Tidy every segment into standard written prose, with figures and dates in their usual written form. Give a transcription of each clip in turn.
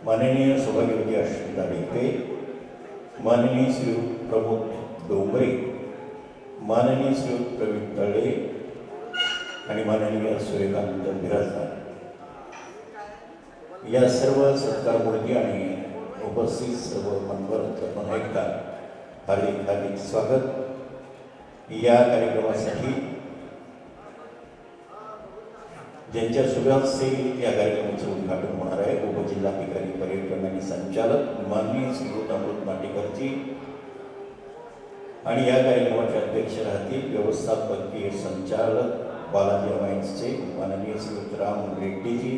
माननीय सौभाग्यवती अश्विता डेपे, माननीय श्री प्रमोद डोंगरे, माननीय श्री प्रवीण तळे आणि माननीय सूर्यकांत बिराजदार या सर्व सत्कारमूर्ती आणि उपस्थित सर्व मान्यवरांचं पुन्हा एकदा हार्दिक हार्दिक स्वागत। या कार्यक्रमासाठी ज्यांच्या शुभ हस्ते या कार्यक्रमाचं उद्घाटन होणार आहे उपजिल्हाधिकारी पर्यटन आणि संचालक माननीय श्री अमृत नाटेकरजी आणि या कार्यक्रमाचे अध्यक्ष राहतील व्यवस्थापकीय संचालक बालाजी अमायन्सचे माननीय श्री राम रेड्डीजी,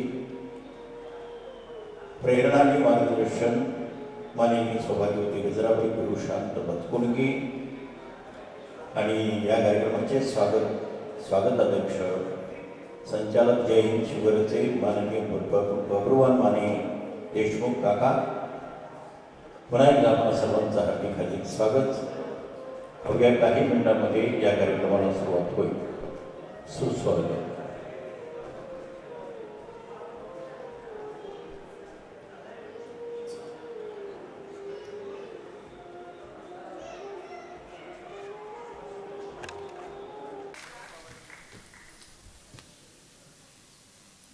प्रेरणा आणि मार्गदर्शन माननीय सौभाग्यवती गजराबाई गुरु शांत बतकुणगी आणि या कार्यक्रमाचे स्वागताध्यक्ष संचालक जय हिंद शुगरचे माननीय बब्रुवान माने देशमुख काका, पुन्हा एकदा आपल्या सर्वांचं हार्दिक हार्दिक स्वागत। अवघ्या काही मिनिटांमध्ये या कार्यक्रमाला सुरुवात होईल। सुस्वागत।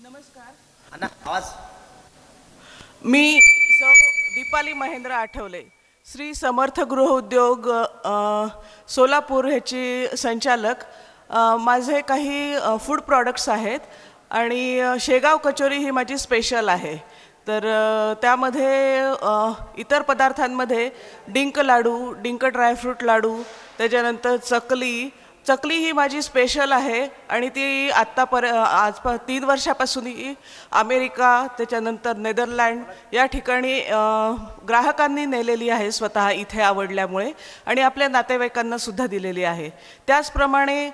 नमस्कार, आवाज। मी सौ दीपाली महेंद्र आठवले, श्री समर्थ गृहउद्योग सोलापूर ह्याची संचालक। माझे काही फूड प्रॉडक्ट्स आहेत आणि शेगाव कचोरी ही माझी स्पेशल आहे। तर त्यामध्ये इतर पदार्थांमध्ये डिंक लाडू, डिंक ड्रायफ्रूट लाडू, त्याच्यानंतर चकली ही माझी स्पेशल आहे आणि ती आज 3 वर्षापासून अमेरिका, त्याच्यानंतर नेदरलँड या ठिकाणी ग्राहकांनी नेलेली आहे स्वतः इथे आवडल्यामुळे आणि आपल्या नातेवाईकांना सुद्धा दिलेली आहे। त्याचप्रमाणे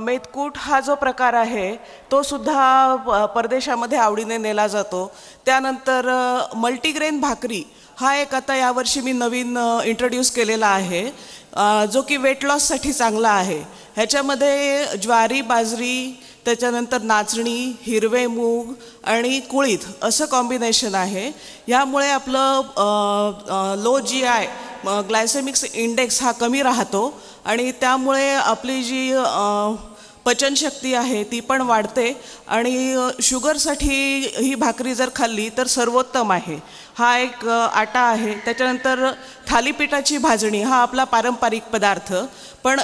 मेथकूट हा जो प्रकार आहे तो सुद्धा परदेशामध्ये आवडीने नेला जातो। त्यानंतर मल्टीग्रेन भाकरी हा एक आता यावर्षी मी नवीन इंट्रोड्यूस केलेला आहे जो की वेट लॉससाठी चांगला आहे। ह्याच्यामध्ये ज्वारी, बाजरी, त्याच्यानंतर नाचणी, हिरवे मूग आणि कुळीथ असं कॉम्बिनेशन आहे। यामुळे आपलं लो GI ग्लायसेमिक्स इंडेक्स हा कमी राहतो आणि त्यामुळे आपली जी पचनशक्ती आहे ती पण वाढते आणि शुगरसाठी ही भाकरी जर खाल्ली तर सर्वोत्तम आहे। हा एक आटा आहे। त्याच्यानंतर थालीपीठाची भाजणी हा आपला पारंपरिक पदार्थ, पण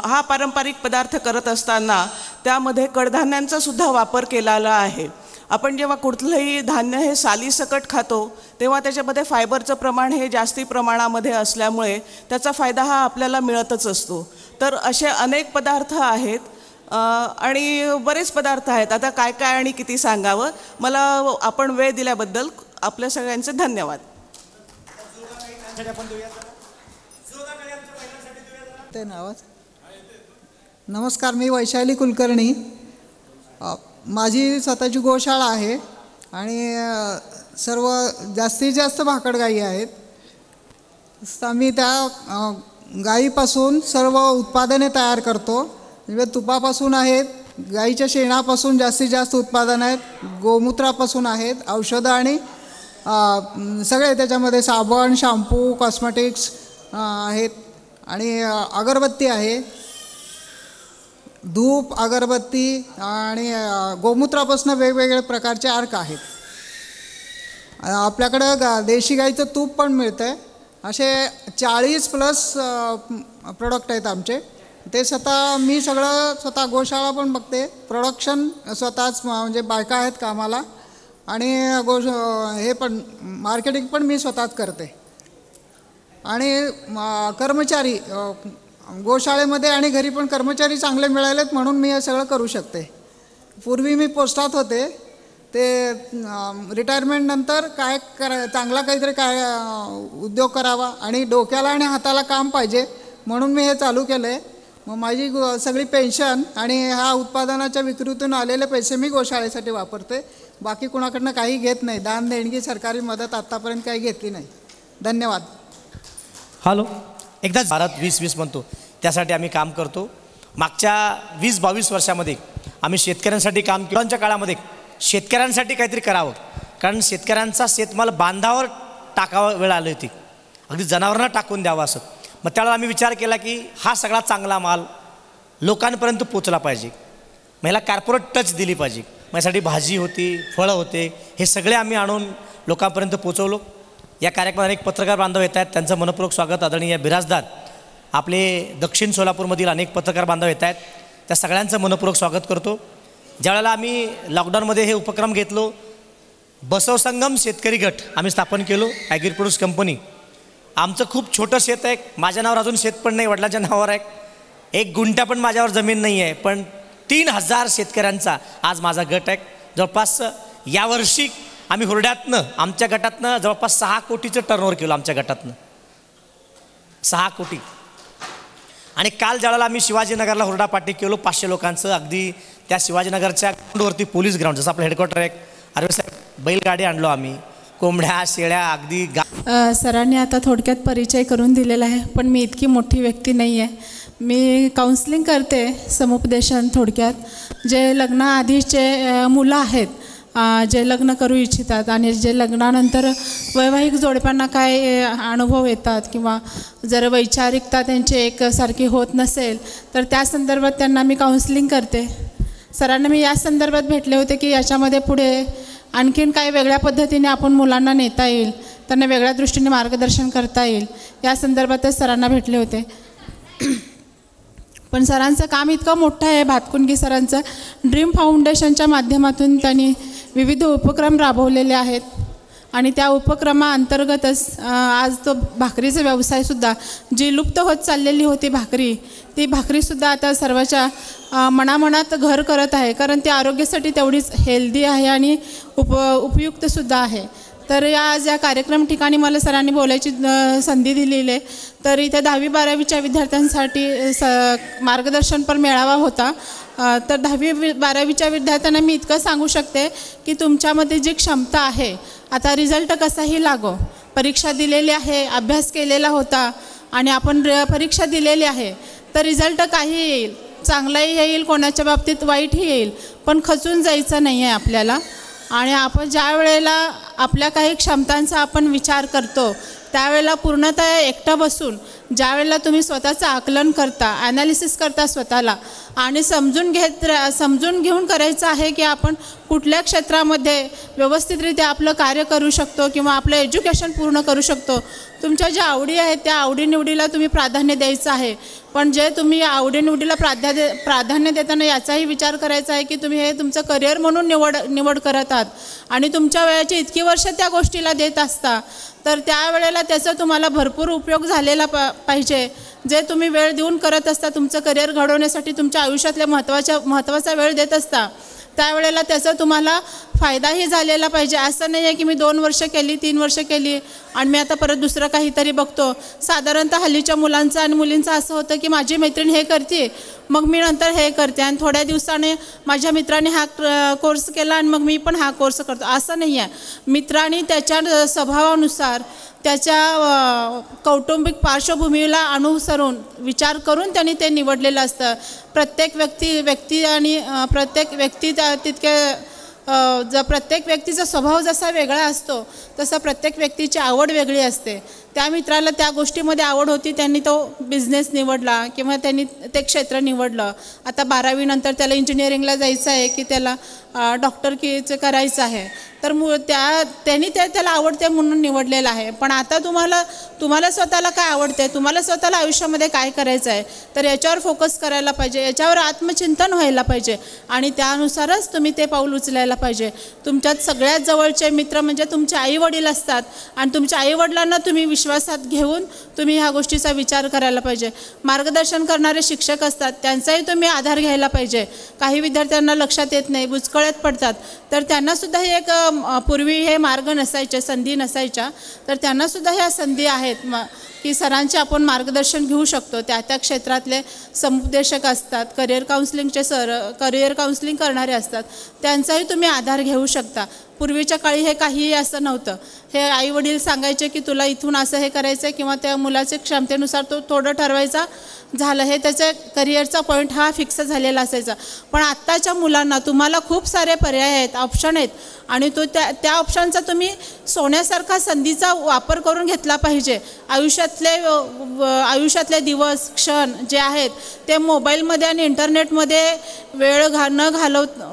हा पारंपरिक पदार्थ करत असताना त्यामध्ये कडधान्यांचा सुद्धा वापर केलेला आहे। आपण जेव्हा कुठलंही धान्य हे सालीसकट खातो तेव्हा त्याच्यामध्ये फायबरचं प्रमाण हे जास्ती प्रमाणामध्ये असल्यामुळे त्याचा फायदा हा आपल्याला मिळतच असतो। तर असे अनेक पदार्थ आहेत आणि बरेच पदार्थ आहेत। आता काय काय आणि किती सांगावं, मला आपण वेळ दिल्याबद्दल आपल्या सगळ्यांचे धन्यवाद। नमस्कार, मी वैशाली कुलकर्णी। माझी स्वतःची गोशाळा आहे आणि सर्व जास्तीत जास्त भाकड गायी आहेत। आम्ही त्या गायीपासून सर्व उत्पादने तयार करतो। म्हणजे तुपापासून आहेत, गाईच्या शेणापासून जास्तीत जास्त उत्पादन आहेत, गोमूत्रापासून आहेत, औषधं आणि सगळे त्याच्यामध्ये साबण, शॅम्पू, कॉस्मेटिक्स आहेत आणि अगरबत्ती आहे, धूप, अगरबत्ती आणि गोमूत्रापासून वेगवेगळे प्रकारचे अर्क आहेत। आपल्याकडं देशी गाईचं तूप पण मिळतं आहे। असे 40+ प्रोडक्ट आहेत आमचे। ते मी स्वतः गोशाळा पण बघते, प्रोडक्शन स्वतःच म्हणजे बायका आहेत कामाला आणि हे पण मार्केटिंग पण मी स्वतःच करते आणि कर्मचारी गोशाळेमध्ये आणि घरी पण कर्मचारी चांगले मिळालेत म्हणून मी हे सगळं करू शकते। पूर्वी मी पोस्टात होते, ते रिटायरमेंट नंतर चांगला काहीतरी उद्योग करावा आणि डोक्याला आणि हाताला काम पाहिजे म्हणून मी हे चालू केलं आहे। मग माझी सगळी पेन्शन आणि हा उत्पादनाच्या विक्रीतून आलेले पैसे मी गोशाळेसाठी वापरते। बाकी कुणाकडनं काही घेत नाही, दान देणगी सरकारी मदत आत्तापर्यंत काही घेतली नाही। धन्यवाद। हॅलो, एकदाच भारत 2020 म्हणतो त्यासाठी आम्ही काम करतो। मागच्या 20-22 वर्षामध्ये आम्ही शेतकऱ्यांसाठी काम केलं। काळामध्ये शेतकऱ्यांसाठी काहीतरी करावं कारण शेतकऱ्यांचा शेतमाल बांधावर टाकावा वेळ आली होती, अगदी जनावरांना टाकून द्यावा असं. मग त्यावेळेला आम्ही विचार केला की हा सगळा चांगला माल लोकांपर्यंत पोचला पाहिजे, मग ह्याला कॉर्पोरेट टच दिली पाहिजे. माझ्यासाठी भाजी होती, फळं होते, हे सगळे आम्ही आणून लोकांपर्यंत पोचवलो. या कार्यक्रमात अनेक पत्रकार बांधव येत आहेत, त्यांचं मनपूर्वक स्वागत. आदरणीय बिराजदार, आपले दक्षिण सोलापूरमधील अनेक पत्रकार बांधव येत आहेत, त्या सगळ्यांचं मनपूर्वक स्वागत करतो. ज्यावेळेला आम्ही लॉकडाऊनमध्ये हे उपक्रम घेतलो, बसवसंगम शेतकरी गट आम्ही स्थापन केलो, ॲग्री प्रोड्यूस कंपनी. आमचं खूप छोटं शेत आहे, माझ्या नावावर अजून शेत पण नाही, वडिलांच्या नावावर आहे. 1 गुंठा पण माझ्यावर जमीन नाही आहे, पण 3000 शेतकऱ्यांचा आज माझा गट आहे. जवळपास यावर्षी आम्ही हुरड्यातनं, आमच्या गटातनं जवळपास 6 कोटीचं टर्नओव्हर केलं, आमच्या गटातनं 6 कोटी. आणि काल ज्यावेळेला आम्ही शिवाजीनगरला हुरडा पार्टी केलो 500 लोकांचं, अगदी त्या शिवाजीनगरच्या ग्राउंडवरती पोलीस ग्राउंड, जसं आपलं हेडक्वार्टर आहे, अरे साहेब बैलगाडी आणलो आम्ही, कोंबड्या शेळ्या अगदी सरांनी आता थोडक्यात परिचय करून दिलेला आहे, पण मी इतकी मोठी व्यक्ती नाही आहे. मी काउन्सिलिंग करते, समुपदेशन. थोडक्यात जे लग्नाआधीचे मुलं आहेत, जे लग्न करू इच्छितात आणि जे लग्नानंतर वैवाहिक जोडप्यांना काय अनुभव येतात किंवा जर वैचारिकता त्यांची एकसारखी होत नसेल तर त्या संदर्भात त्यांना मी काउन्सिलिंग करते. सरांना मी या संदर्भात भेटले होते की याच्यामध्ये पुढे आणखीन काय वेगळ्या पद्धतीने आपण मुलांना नेता येईल, त्यांना वेगळ्या दृष्टीने मार्गदर्शन करता येईल, या संदर्भातच सरांना भेटले होते. पण सरांचं काम इतकं मोठं आहे, भातकुंडगी सरांचं. ड्रीम फाउंडेशनच्या माध्यमातून त्यांनी विविध उपक्रम राबवलेले आहेत आणि त्या उपक्रमाअंतर्गतच आज तो भाकरीचा व्यवसायसुद्धा, जी लुप्त होत चाललेली होती भाकरी, ती भाकरीसुद्धा आता सर्वांच्या मनामनात घर करत आहे, कारण ती आरोग्यासाठी तेवढीच हेल्दी आहे आणि उपयुक्तसुद्धा आहे. तर आज या कार्यक्रम ठिकाणी मला सरांनी बोलायची संधी दिलेली आहे. तर इथे 10वी-12वीच्या विद्यार्थ्यांसाठी मार्गदर्शनपर मेळावा होता. तर 10वी-12वीच्या विद्यार्थ्यांना मी इतकं सांगू शकते की तुमच्यामध्ये जी क्षमता आहे, आता रिझल्ट कसाही लागो, परीक्षा दिलेली आहे, अभ्यास केलेला होता आणि आपण परीक्षा दिलेली आहे, तर रिझल्ट काही येईल, चांगलाही येईल, कोणाच्या बाबतीत वाईटही येईल, पण खचून जायचं नाही आहे आपल्याला. आणि आपण ज्या वेळेला आपल्या काही क्षमतांचा आपण विचार करतो त्यावेळेला पूर्णतः एकटं बसून ज्या वेळेला तुम्ही स्वतःचं आकलन करता, ॲनालिसिस करता स्वतःला आणि समजून घेऊन करायचं आहे की आपण कुठल्या क्षेत्रामध्ये व्यवस्थितरित्या आपलं कार्य करू शकतो किंवा आपलं एज्युकेशन पूर्ण करू शकतो. तुमच्या ज्या आवडी आहेत त्या आवडीनिवडीला तुम्ही प्राधान्य द्यायचं आहे, पण जे तुम्ही आवडीनिवडीला प्राधान्य देताना याचाही विचार करायचा आहे की तुम्ही हे तुमचं करिअर म्हणून निवड करत आहात आणि तुमच्या वयाची इतकी वर्ष त्या गोष्टीला देत असता, तर त्यावेळेला त्याचा तुम्हाला भरपूर उपयोग झालेला पाहिजे. जे तुम्ही वेळ देऊन करत असता, तुमचं करिअर घडवण्यासाठी तुमच्या आयुष्यातल्या महत्त्वाचा वेळ देत असता, त्यावेळेला त्याचा तुम्हाला फायदाही झालेला पाहिजे. असं नाही आहे की मी 2 वर्ष केली, 3 वर्ष केली आणि मी आता परत दुसरं काहीतरी बघतो. साधारणतः हल्लीच्या मुलांचं आणि मुलींचं असं होतं की माझी मैत्रीण हे करते, मग मी नंतर हे करते आणि थोड्या दिवसाने माझ्या मित्राने हा कोर्स केला आणि मग मी पण हा कोर्स करतो. असं नाही आहे. मित्रांनी त्याच्या स्वभावानुसार, त्याच्या कौटुंबिक पार्श्वभूमीला अनुसरून विचार करून त्यांनी ते निवडलेलं असतं. प्रत्येक व्यक्ती आणि प्रत्येक व्यक्ती तितके प्रत्येक व्यक्तीचा स्वभाव जसा वेगळा असतो तसा प्रत्येक व्यक्तीची आवड वेगळी असते. त्या मित्राला त्या गोष्टीमध्ये आवड होती, त्यांनी तो बिझनेस निवडला किंवा त्यांनी ते क्षेत्र निवडलं. आता 12वी नंतर त्याला इंजिनिअरिंगला जायचं आहे की त्याला डॉक्टरकीचं करायचं आहे, तर त्यांनी त्याला आवडते म्हणून निवडलेलं आहे. पण आता तुम्हाला स्वतःला काय आवडते, तुम्हाला स्वतःला आयुष्यामध्ये काय करायचं आहे, तर याच्यावर फोकस करायला पाहिजे, याच्यावर आत्मचिंतन व्हायला पाहिजे आणि त्यानुसारच तुम्ही ते पाऊल उचलायला पाहिजे. तुमच्यात सगळ्यात जवळचे मित्र म्हणजे तुमचे आईवडील असतात आणि तुमच्या आईवडिलांना तुम्ही विश्वासात घेऊन तुम्ही ह्या गोष्टीचा विचार करायला पाहिजे. मार्गदर्शन करणारे शिक्षक असतात, त्यांचाही तुम्ही आधार घ्यायला पाहिजे. काही विद्यार्थ्यांना लक्षात येत नाही, बुचकळ्यात पडतात, तर त्यांनासुद्धा हे एक पूर्वी हे मार्ग नसायचे, संधी नसायच्या, तर त्यांनासुद्धा ह्या संधी आहेत की सरांचे आपण मार्गदर्शन घेऊ शकतो. त्या क्षेत्रातले समुपदेशक असतात, करिअर काउन्सिलिंग करणारे असतात, त्यांचाही तुम्ही आधार घेऊ शकता. पूर्वीच्या काळी हे काहीही असं नव्हतं. हे आईवडील सांगायचे की तुला इथून असं हे करायचं आहे किंवा त्या मुलाच्या क्षमतेनुसार तो थोडं ठरवायचा, झालं हे त्याच्या करिअरचा पॉईंट हा फिक्स झालेला असायचा. पण आत्ताच्या मुलांना तुम्हाला खूप सारे पर्याय आहेत, ऑप्शन आहेत आणि तो त्या ऑप्शनचा तुम्ही सोन्यासारखा संधीचा वापर करून घेतला पाहिजे. आयुष्यातले दिवस क्षण जे आहेत ते मोबाईलमध्ये आणि इंटरनेटमध्ये वेळ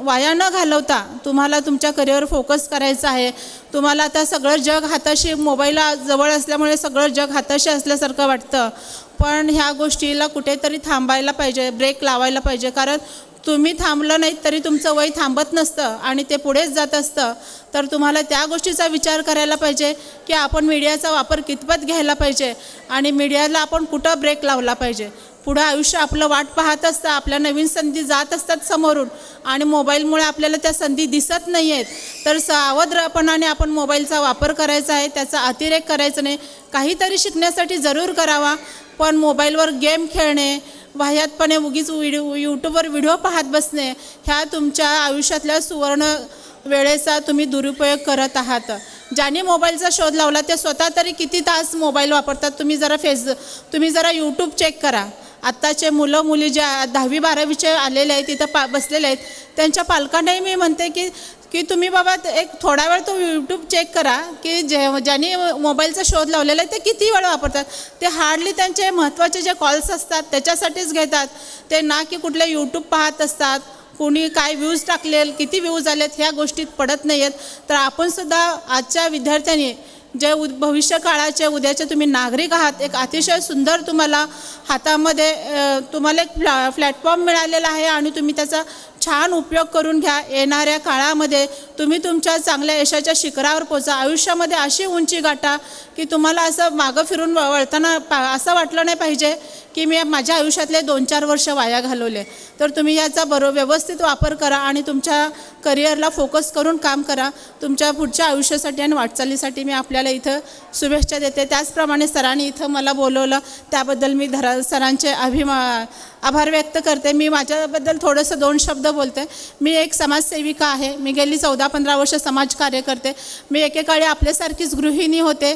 वाया न घालवता तुम्हाला तुमच्या करिअर फोकस करायचं आहे. तुम्हाला आता सगळं जग हाताशी, मोबाईल जवळ असल्यामुळे सगळं जग हाताशी असल्यासारखं वाटतं. पण ह्या गोष्टीला कुठेतरी थांबायला पाहिजे, ब्रेक लावायला पाहिजे. कारण तुम्ही थांबलं नाहीत तरी तुमचं वय थांबत नसतं आणि ते पुढेच जात असतं. तर तुम्हाला त्या गोष्टीचा विचार करायला पाहिजे की आपण मीडियाचा वापर कितपत घ्यायला पाहिजे आणि मीडियाला आपण कुठं ब्रेक लावला पाहिजे. पुढं आयुष्य आपलं वाट पाहत असतं, आपल्या नवीन संधी जात असतात समोरून आणि मोबाईलमुळे आपल्याला त्या संधी दिसत नाही आहेत. तर सावधपणाने आपण मोबाईलचा वापर करायचा आहे, त्याचा अतिरेक करायचा नाही. काहीतरी शिकण्यासाठी जरूर करावा, पण मोबाईलवर गेम खेळणे, वाह्यातपणे उगीच यूट्यूबवर व्हिडिओ पाहत बसणे ह्या तुमच्या आयुष्यातल्या सुवर्ण वेळेचा तुम्ही दुरुपयोग करत आहात. ज्यांनी मोबाईलचा शोध लावला ते स्वतः तरी किती तास मोबाईल वापरतात तुम्ही जरा यूट्यूब चेक करा. आत्ताचे मुलं मुली ज्या 10वी 12वीचे आलेले आहेत तिथं बसलेले आहेत त्यांच्या पालकांनाही मी म्हणते की तुम्ही बाबा एक थोडा वेळ तो यूट्यूब चेक करा की ज्यांनी मोबाईलचा शोध लावलेला आहे ते किती वेळ वापरतात. ते हार्डली त्यांचे महत्त्वाचे जे कॉल्स असतात त्याच्यासाठीच घेतात. ते ना की कुठले यूट्यूब पाहत असतात, कोणी काय व्ह्यूज टाकले, किती व्ह्यूज आलेत ह्या गोष्टीत पडत नाही आहेत. तर आपणसुद्धा आजच्या विद्यार्थ्यांनी जे भविष्य काळाचे उद्याचे तुम्ही नागरिक आहात, एक अतिशय सुंदर तुम्हाला हातामध्ये तुम्हाला एक प्लॅटफॉर्म मिळालेला आहे आणि तुम्ही त्याचा छान उपयोग करून घ्या. येणाऱ्या काळामध्ये तुम्ही तुमच्या चांगल्या यशाच्या शिखरावर पोचा. आयुष्यामध्ये अशी उंची गाठा की तुम्हाला असं मागं फिरून वळताना असं वाटलं नाही पाहिजे की मी माझ्या आयुष्यातले 2-4 वर्ष वाया घालवले. तर तुम्ही याचा व्यवस्थित वापर करा आणि तुमच्या करिअरला फोकस करून काम करा. तुमच्या पुढच्या आयुष्यासाठी आणि वाटचालीसाठी मी आपल्याला इथं शुभेच्छा देते. त्याचप्रमाणे सरांनी इथं मला बोलवलं त्याबद्दल मी सरांचे आभार व्यक्त करते. मी माझ्याबद्दल थोडंसं 2 शब्द बोलते. मी एक समाजसेविका आहे. मी गेली 14-15 वर्ष समाजकार्य करते. मी एकेकाळी आपल्यासारखीच गृहिणी होते.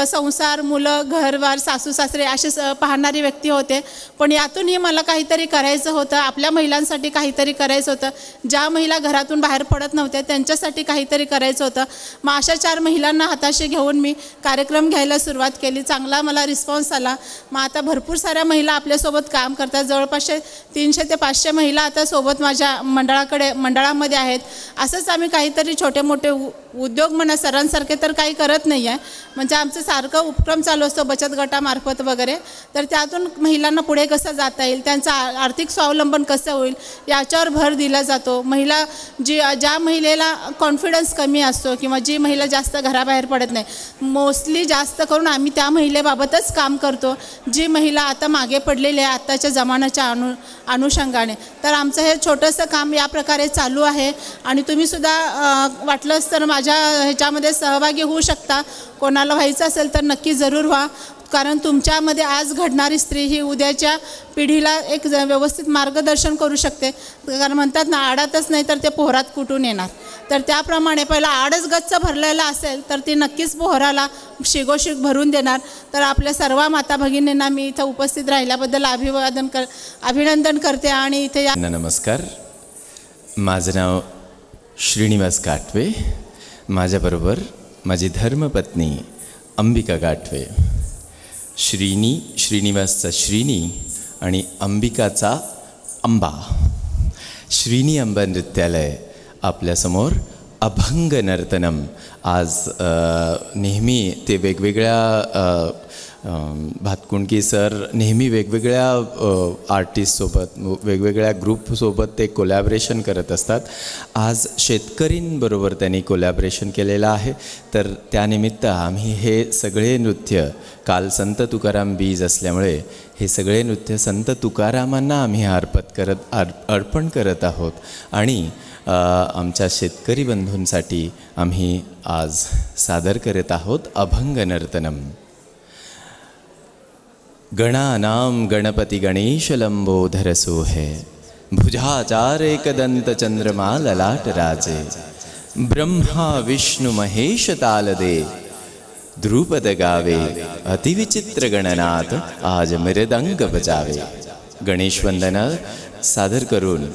संसार, मुलं, घरवार, सासू सासरे असे पाहणारी व्यक्ती होते. पण यातूनही मला काहीतरी करायचं होतं, आपल्या महिलांसाठी काहीतरी करायचं होतं. ज्या महिला घरातून बाहेर पडत नव्हत्या त्यांच्यासाठी काहीतरी करायचं होतं. मग अशा 4 महिलांना हाताशी घेऊन मी कार्यक्रम घ्यायला सुरुवात केली. चांगला मला रिस्पॉन्स आला. मग आता भरपूर साऱ्या महिला आपल्यासोबत काम करतात. जवळपास 300 ते 500 महिला आता सोबत माझ्या मंडळामध्ये आहेत. असंच आम्ही काहीतरी छोटे मोठे उद्योग म्हणा, सरांसारखे तर काही करत नाही आहे. म्हणजे आमचं सारखं उपक्रम चालू असतो बचत गटामार्फत वगैरे. तर त्यातून महिलांना पुढे कसं जाता येईल, त्यांचं आर्थिक स्वावलंबन कसं होईल याच्यावर भर दिला जातो. ज्या महिलेला कॉन्फिडन्स कमी असतो किंवा जी महिला जास्त घराबाहेर पडत नाही, मोस्टली जास्त करून आम्ही त्या महिलेबाबतच काम करतो जी महिला आता मागे पडलेली आहे आत्ताच्या जमान्याच्या अनुषंगाने. तर आमचं हे छोटंसं काम या प्रकारे चालू आहे आणि तुम्हीसुद्धा वाटलंच तर माझ्या ह्याच्यामध्ये सहभागी होऊ शकता. कोणाला व्हायचं असेल तर नक्की जरूर व्हा. कारण तुमच्यामध्ये आज घडणारी स्त्री ही उद्याच्या पिढीला एक व्यवस्थित मार्गदर्शन करू शकते. कारण म्हणतात ना, आडातच नाही तर ते पोहरात कुठून येणार. तर त्याप्रमाणे पहिला आडच गच्च भरलेला असेल तर ती नक्कीच पोहराला शिगोशिग भरून देणार. तर आपल्या सर्व माता भगिनींना मी इथं उपस्थित राहिल्याबद्दल अभिनंदन करते. आणि इथे नमस्कार, माझं नाव श्रीनिवास गाठवे. माझ्याबरोबर माझी धर्मपत्नी अंबिका गाठवे. श्रीनिवासचा श्रीनी आणि अंबिकाचा अंबा. श्रीनी अंबा नृत्यालय आपल्यासमोर अभंग नर्तनम. आज नेहमी ते वेगवेगळ्या भातकुंडकी सर नेहमी वेगवेगळ्या आर्टिस्टसोबत वेगवेगळ्या ग्रुपसोबत ते कोलॅबरेशन करत असतात. आज शेतकरींबरोबर त्यांनी कोलॅबरेशन केलेलं आहे. तर त्यानिमित्त आम्ही हे सगळे नृत्य, काल संत तुकाराम बीज असल्यामुळे हे सगळे नृत्य संत तुकारामांना आम्ही अर्पण करत आहोत. आणि आमच्या शेतकरी बंधूंसाठी आम्ही आज सादर करत आहोत अभंग नर्तनम. गणानां गणपति गणेश लंबोधर सोहे, भुजाचार एकदंत चंद्रमा ललाट राजे, ब्रह्मा विष्णु महेश तालदे, द्रुपद गावे अतिविचित्र गणनाथ आज मृदंग बजावे. गणेश वंदना सादर करून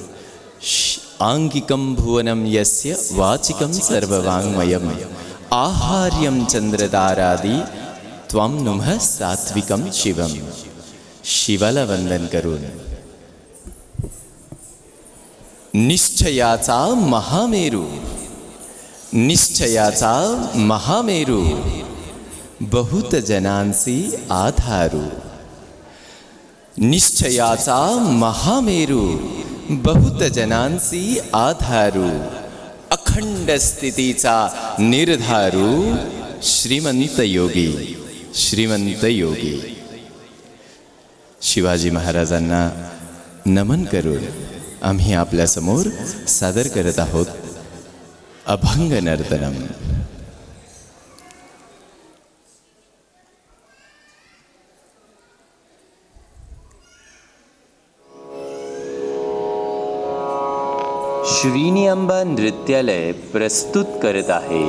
आंगिकं भुवनं यस्य वाचिकं सर्ववाङ्मयम् आहार्यं चंद्रतारादि त्वं नुमः सात्विकं शिवम. शिवाला वंदन करून निश्चयाचा महामेरू, निश्चयाचा महामेरू बहुत जनांसी आधारू. निश्चयाचा महामेरू बहुत जनांसी आधारू. अखंड स्थितीचा निर्धारू श्रीमंत योगी, श्रीमंत योगी. शिवाजी महाराजांना नमन करून आम्ही आपल्यासमोर सादर करत आहोत अभंग नर्तनम. श्रीनिअंबा नृत्यालय प्रस्तुत करत आहे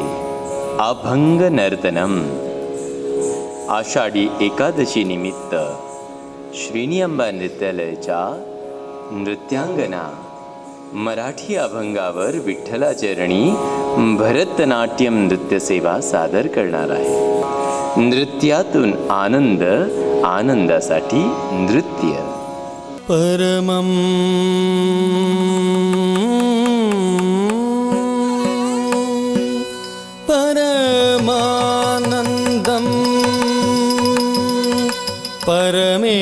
अभंग नर्तनम. आषाढी एकादशी निमित्त श्रीनिअंबा नृत्यालयाच्या नृत्यांगना मराठी अभंगावर विठ्ठलाचरणी भरतनाट्यम नृत्यसेवा सादर करणार आहे. नृत्यातून आनंद, आनंदासाठी नृत्य. परमं परमानंदं परमेश्वर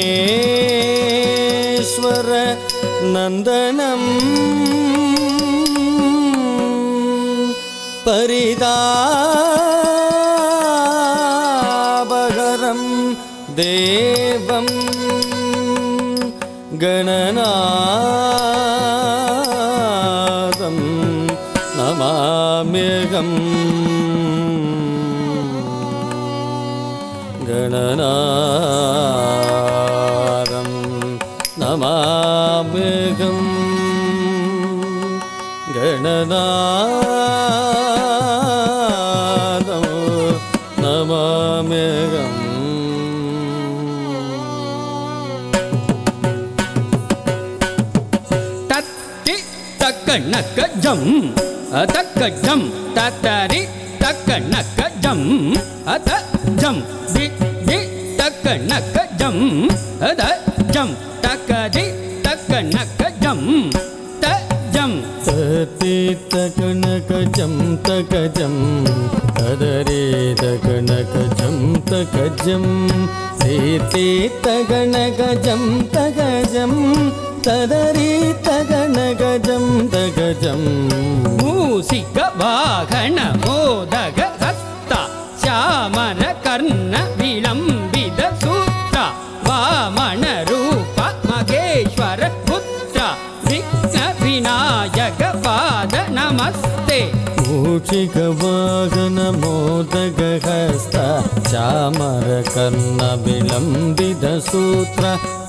नंदनं परितापहरं देवं गणनादं नमाम्यहम्. गणनादं नमाम्यहम्. गणनादं नमाम्यहम्. तक्कनकजं अतक्कजं ततरि तक्कनकजं अतजं दि दि तक्कनकजं अतजं तक्कदि तक्कनकजं तजं तति तकनकजं तकजं तदरे तकनकजं तकजं तेते तगणकजं तगजं तदरी तगणकजं तगजं. मूसिक वाहन मोदक हस्त श्यामर कर्ण विलंबित सूत्र वामन रूप महेश्वर पुत्र विघ्न विनायक पाद नमस्ते. मूषिक वाहन मोदक हस्त श्यामर कर्ण विलंबित सूत्र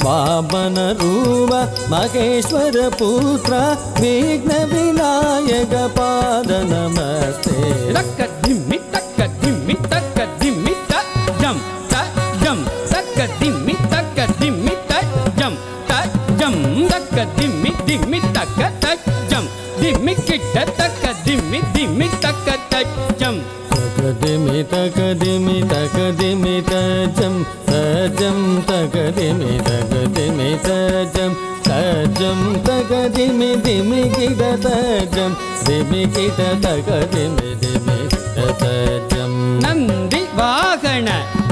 वामन रूप महेश्वर पुत्र विघ्न विनायक पाद नमस्ते. तक्क धिम्मि तक्क धिम्मि तक्क धिम्मि तजं तजं तक्क धिम्मि तक्क धिम्मि तजं तजं तक्क धिम्मि धिम्मि तक्क तजं धिम्मि किट्ट तक्क धिम्मि धिम्मि तक्क तजं. तकदिमि तकदिमि तकदिमि तजं तजं तकदिमि तकदिमि तजं तजं तकदिमि दिमि किट तजं दिमि किट तकदिमि दिमि तजं. नंदी वाहन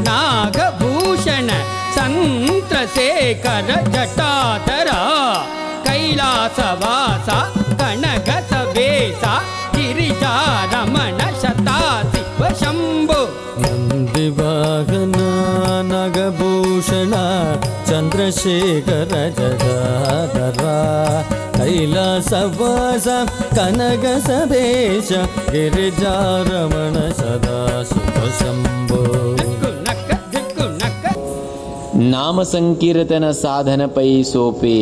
नागभूषण संत्रशेखर जटाधरा कैलासवासा कनक सवेसा गिरिजा रमण शताशिव शंभो. नंदी वाहन नागभूषण चंद्रशेखर जटाधरा कैलासवास कनक सवेश गिरिजा रमण सदाशिव शंभो. नामसंकीर्तन साधन पै सोपे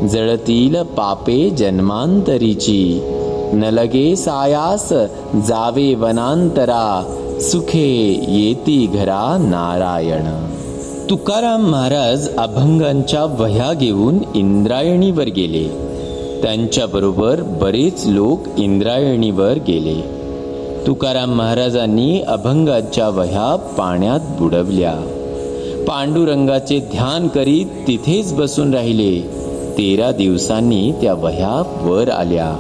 जळतील पापे जन्मांतरीची. न लगे सायास जावे वनांतरा सुखे येती घरा नारायण. तुकाराम महाराज अभंगांच्या वह्या घेऊन इंद्रायणीवर गेले. त्यांच्याबरोबर बरेच लोक इंद्रायणीवर गेले. तुकाराम महाराजांनी अभंगाच्या वह्या पाण्यात बुडवल्या. पांडुरंगाचे ध्यान करीत तिथेच बसून राहिले. 13 दिवसांनी त्या वह्या वर आल्या.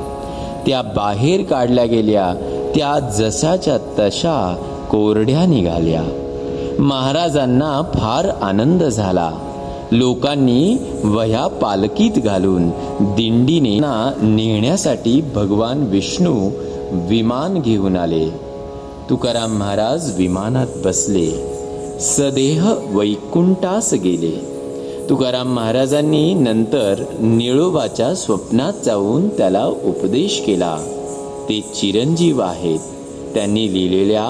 त्या बाहेर काढल्या गेल्या. त्या जशाच्या तशा कोरड्या निघाल्या. महाराजांना फार आनंद झाला. लोकांनी वह्या पालखीत घालून दिंडीने नेण्यासाठी भगवान विष्णू विमान घेऊन आले. तुकाराम महाराज विमानात बसले. सदेह वैकुंठास गेले. तुकाराम महाराजांनी नंतर निळोबाच्या स्वप्नात जाऊन त्याला उपदेश केला. ते चिरंजीव आहेत. त्यांनी लिहिलेल्या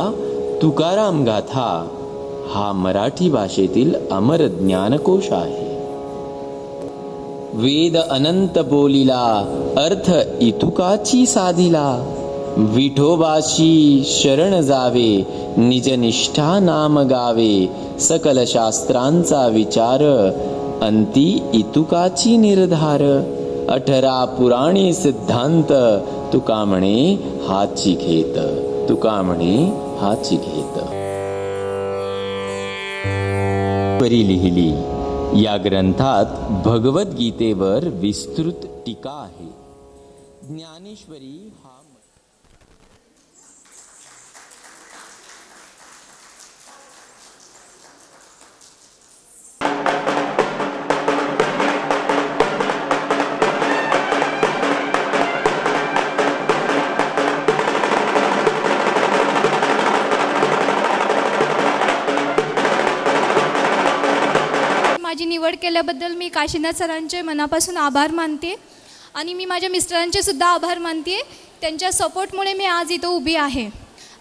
तुकाराम गाथा हा मराठी भाषेतील अमर ज्ञानकोश आहे. वेद अनंत बोलिला अर्थ इतुकाची साधिला. विठोबाशी शरण जावे निज निष्ठा नाम गावे. सकल शास्त्रांचा विचार अंती इतुकाची निर्धार. 18 पुराणे सिद्धांत तुका म्हणे हाची घेत. तुका म्हणे हाची घेत. परी लिहिली. या ग्रंथात भगवद्गीतेवर विस्तृत टीका आहे. ज्ञानेश्वरी हा माझी निवड केल्याबद्दल मी काशीनाथ सरांचे मनापासून आभार मानते आणि मी माझ्या मिस्टरांचे सुद्धा आभार मानते. त्यांच्या सपोर्टमुळे मी आज इथं उभी आहे.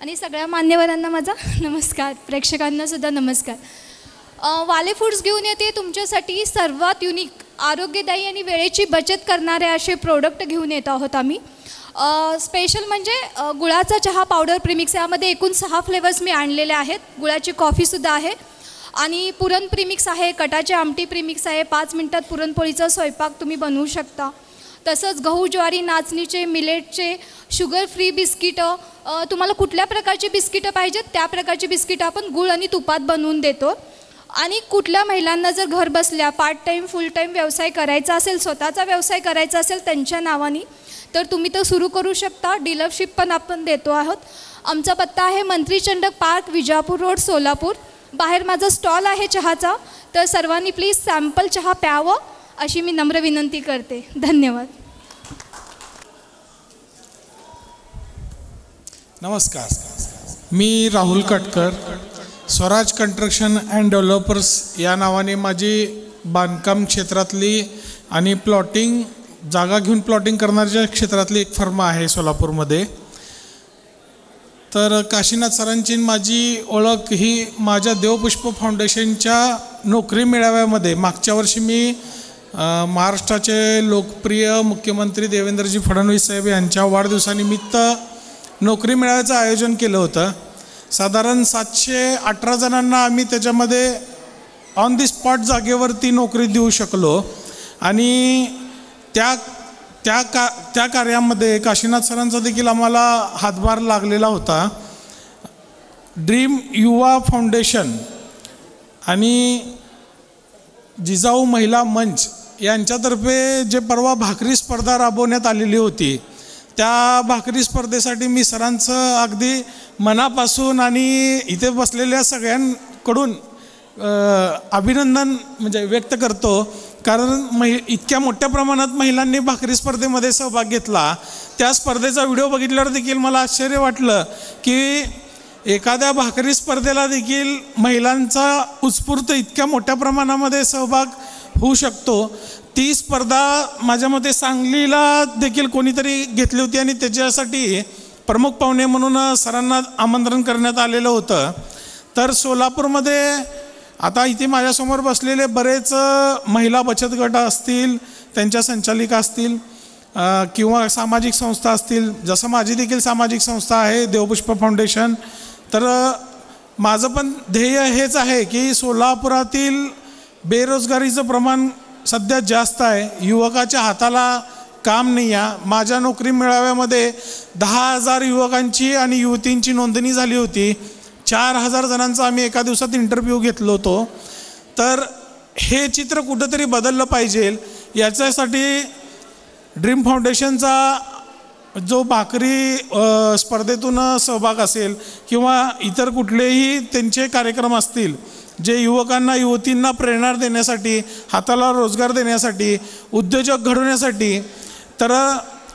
आणि सगळ्या मान्यवरांना माझा नमस्कार. प्रेक्षकांना सुद्धा नमस्कार. वाले फूड्स घेऊन येते तुमच्यासाठी सर्वात युनिक, आरोग्यदायी आणि वेळेची बचत करणारे असे प्रोडक्ट घेऊन येत आहोत आम्ही. स्पेशल म्हणजे गुळाचा चहा पावडर प्रीमिक्स. यामध्ये एकूण 6 फ्लेवर्स मी आणलेले आहेत. गुळाची कॉफीसुद्धा आहे आणि पुरण प्रीमिक्स आहे. कटाची आमटी प्रीमिक्स आहे. 5 मिनटात पुरणपोळीचा स्वयंपाक तुम्ही बनवू शकता. तसंच गहू ज्वारी नाचणीचे मिलेटचे शुगर फ्री बिस्किटं. तुम्हाला कुठल्या प्रकारची बिस्किटं पाहिजेत त्या प्रकारची बिस्किटं आपण गूळ आणि तुपात बनवून देतो. आणि कुठल्या महिलांना जर घर बसल्या पार्ट टाईम फुल टाईम व्यवसाय करायचा असेल, स्वतःचा व्यवसाय करायचा असेल त्यांच्या नावाने, तर तुम्ही तो सुरू करू शकता. डीलरशिप पण आपण देतो आहोत. आमचा पत्ता आहे मंत्री चंडक पार्क, विजापूर रोड, सोलापूर. बाहेर माझा स्टॉल आहे चहाचा. तर सर्वांनी प्लीज सॅम्पल चहा प्यावं अशी मी नम्र विनंती करते. धन्यवाद. नमस्कार, मी राहुल कटकर. स्वराज कन्स्ट्रक्शन अँड डेव्हलपर्स या नावाने माझी बांधकाम क्षेत्रातली आणि प्लॉटिंग जागा घेऊन प्लॉटिंग करण्याच्या क्षेत्रातली एक फर्म आहे सोलापूरमध्ये. तर काशीनाथ सरांची माझी ओळख ही माझ्या देवपुष्प फाउंडेशनच्या नोकरी मेळाव्यामध्ये मागच्या वर्षी मी महाराष्ट्राचे लोकप्रिय मुख्यमंत्री देवेंद्रजी फडणवीस साहेब यांच्या वाढदिवसानिमित्त नोकरी मेळाव्याचं आयोजन केलं होतं. साधारण 718 जणांना आम्ही त्याच्यामध्ये ऑन दी स्पॉट जागेवरती नोकरी देऊ शकलो. आणि त्या कार्यामध्ये काशीनाथ सरांचा देखील आम्हाला हातभार लागलेला होता. ड्रीम युवा फाउंडेशन आणि जिजाऊ महिला मंच यांच्यातर्फे जे परवा भाकरी स्पर्धा राबवण्यात आलेली होती, त्या भाकरी स्पर्धेसाठी मी सरांचं अगदी मनापासून आणि इथे बसलेल्या सगळ्यांकडून अभिनंदन म्हणजे व्यक्त करतो. कारण इतक्या मोठ्या प्रमाणात महिलांनी भाकरी स्पर्धेमध्ये सहभाग घेतला. त्या स्पर्धेचा व्हिडिओ बघितल्यावर देखील मला आश्चर्य वाटलं की एखाद्या भाकरी स्पर्धेला देखील महिलांचा उत्स्फूर्त इतक्या मोठ्या प्रमाणामध्ये सहभाग होऊ शकतो. ती स्पर्धा माझ्या मते सांगलीला देखील कोणीतरी घेतली होती आणि त्याच्यासाठी प्रमुख पाहुणे म्हणून सरांना आमंत्रण करण्यात आलेलं होतं. तर सोलापूरमध्ये आता इथे माझ्यासमोर बसलेले बरेच महिला बचत गट असतील, त्यांच्या संचालिका असतील किंवा सामाजिक संस्था असतील, जसं माझी देखील सामाजिक संस्था आहे देवपुष्प फाउंडेशन. तर माझं पण ध्येय हेच आहे की सोलापुरातील बेरोजगारीचं प्रमाण सध्या जास्त आहे, युवकाच्या हाताला काम नाही आहे. माझ्या नोकरी मेळाव्यामध्ये 10,000 युवकांची आणि युवतींची नोंदणी झाली होती. 4,000 जणांचा आम्ही एका दिवसात इंटरव्ह्यू घेतलो होतो. तर हे चित्र कुठंतरी बदललं पाहिजे. याच्यासाठी ड्रीम फाउंडेशनचा जो भाकरी स्पर्धेतून सहभाग असेल किंवा इतर कुठलेही त्यांचे कार्यक्रम असतील जे युवकांना युवतींना प्रेरणा देण्यासाठी, हाताला रोजगार देण्यासाठी, उद्योजक घडवण्यासाठी, तर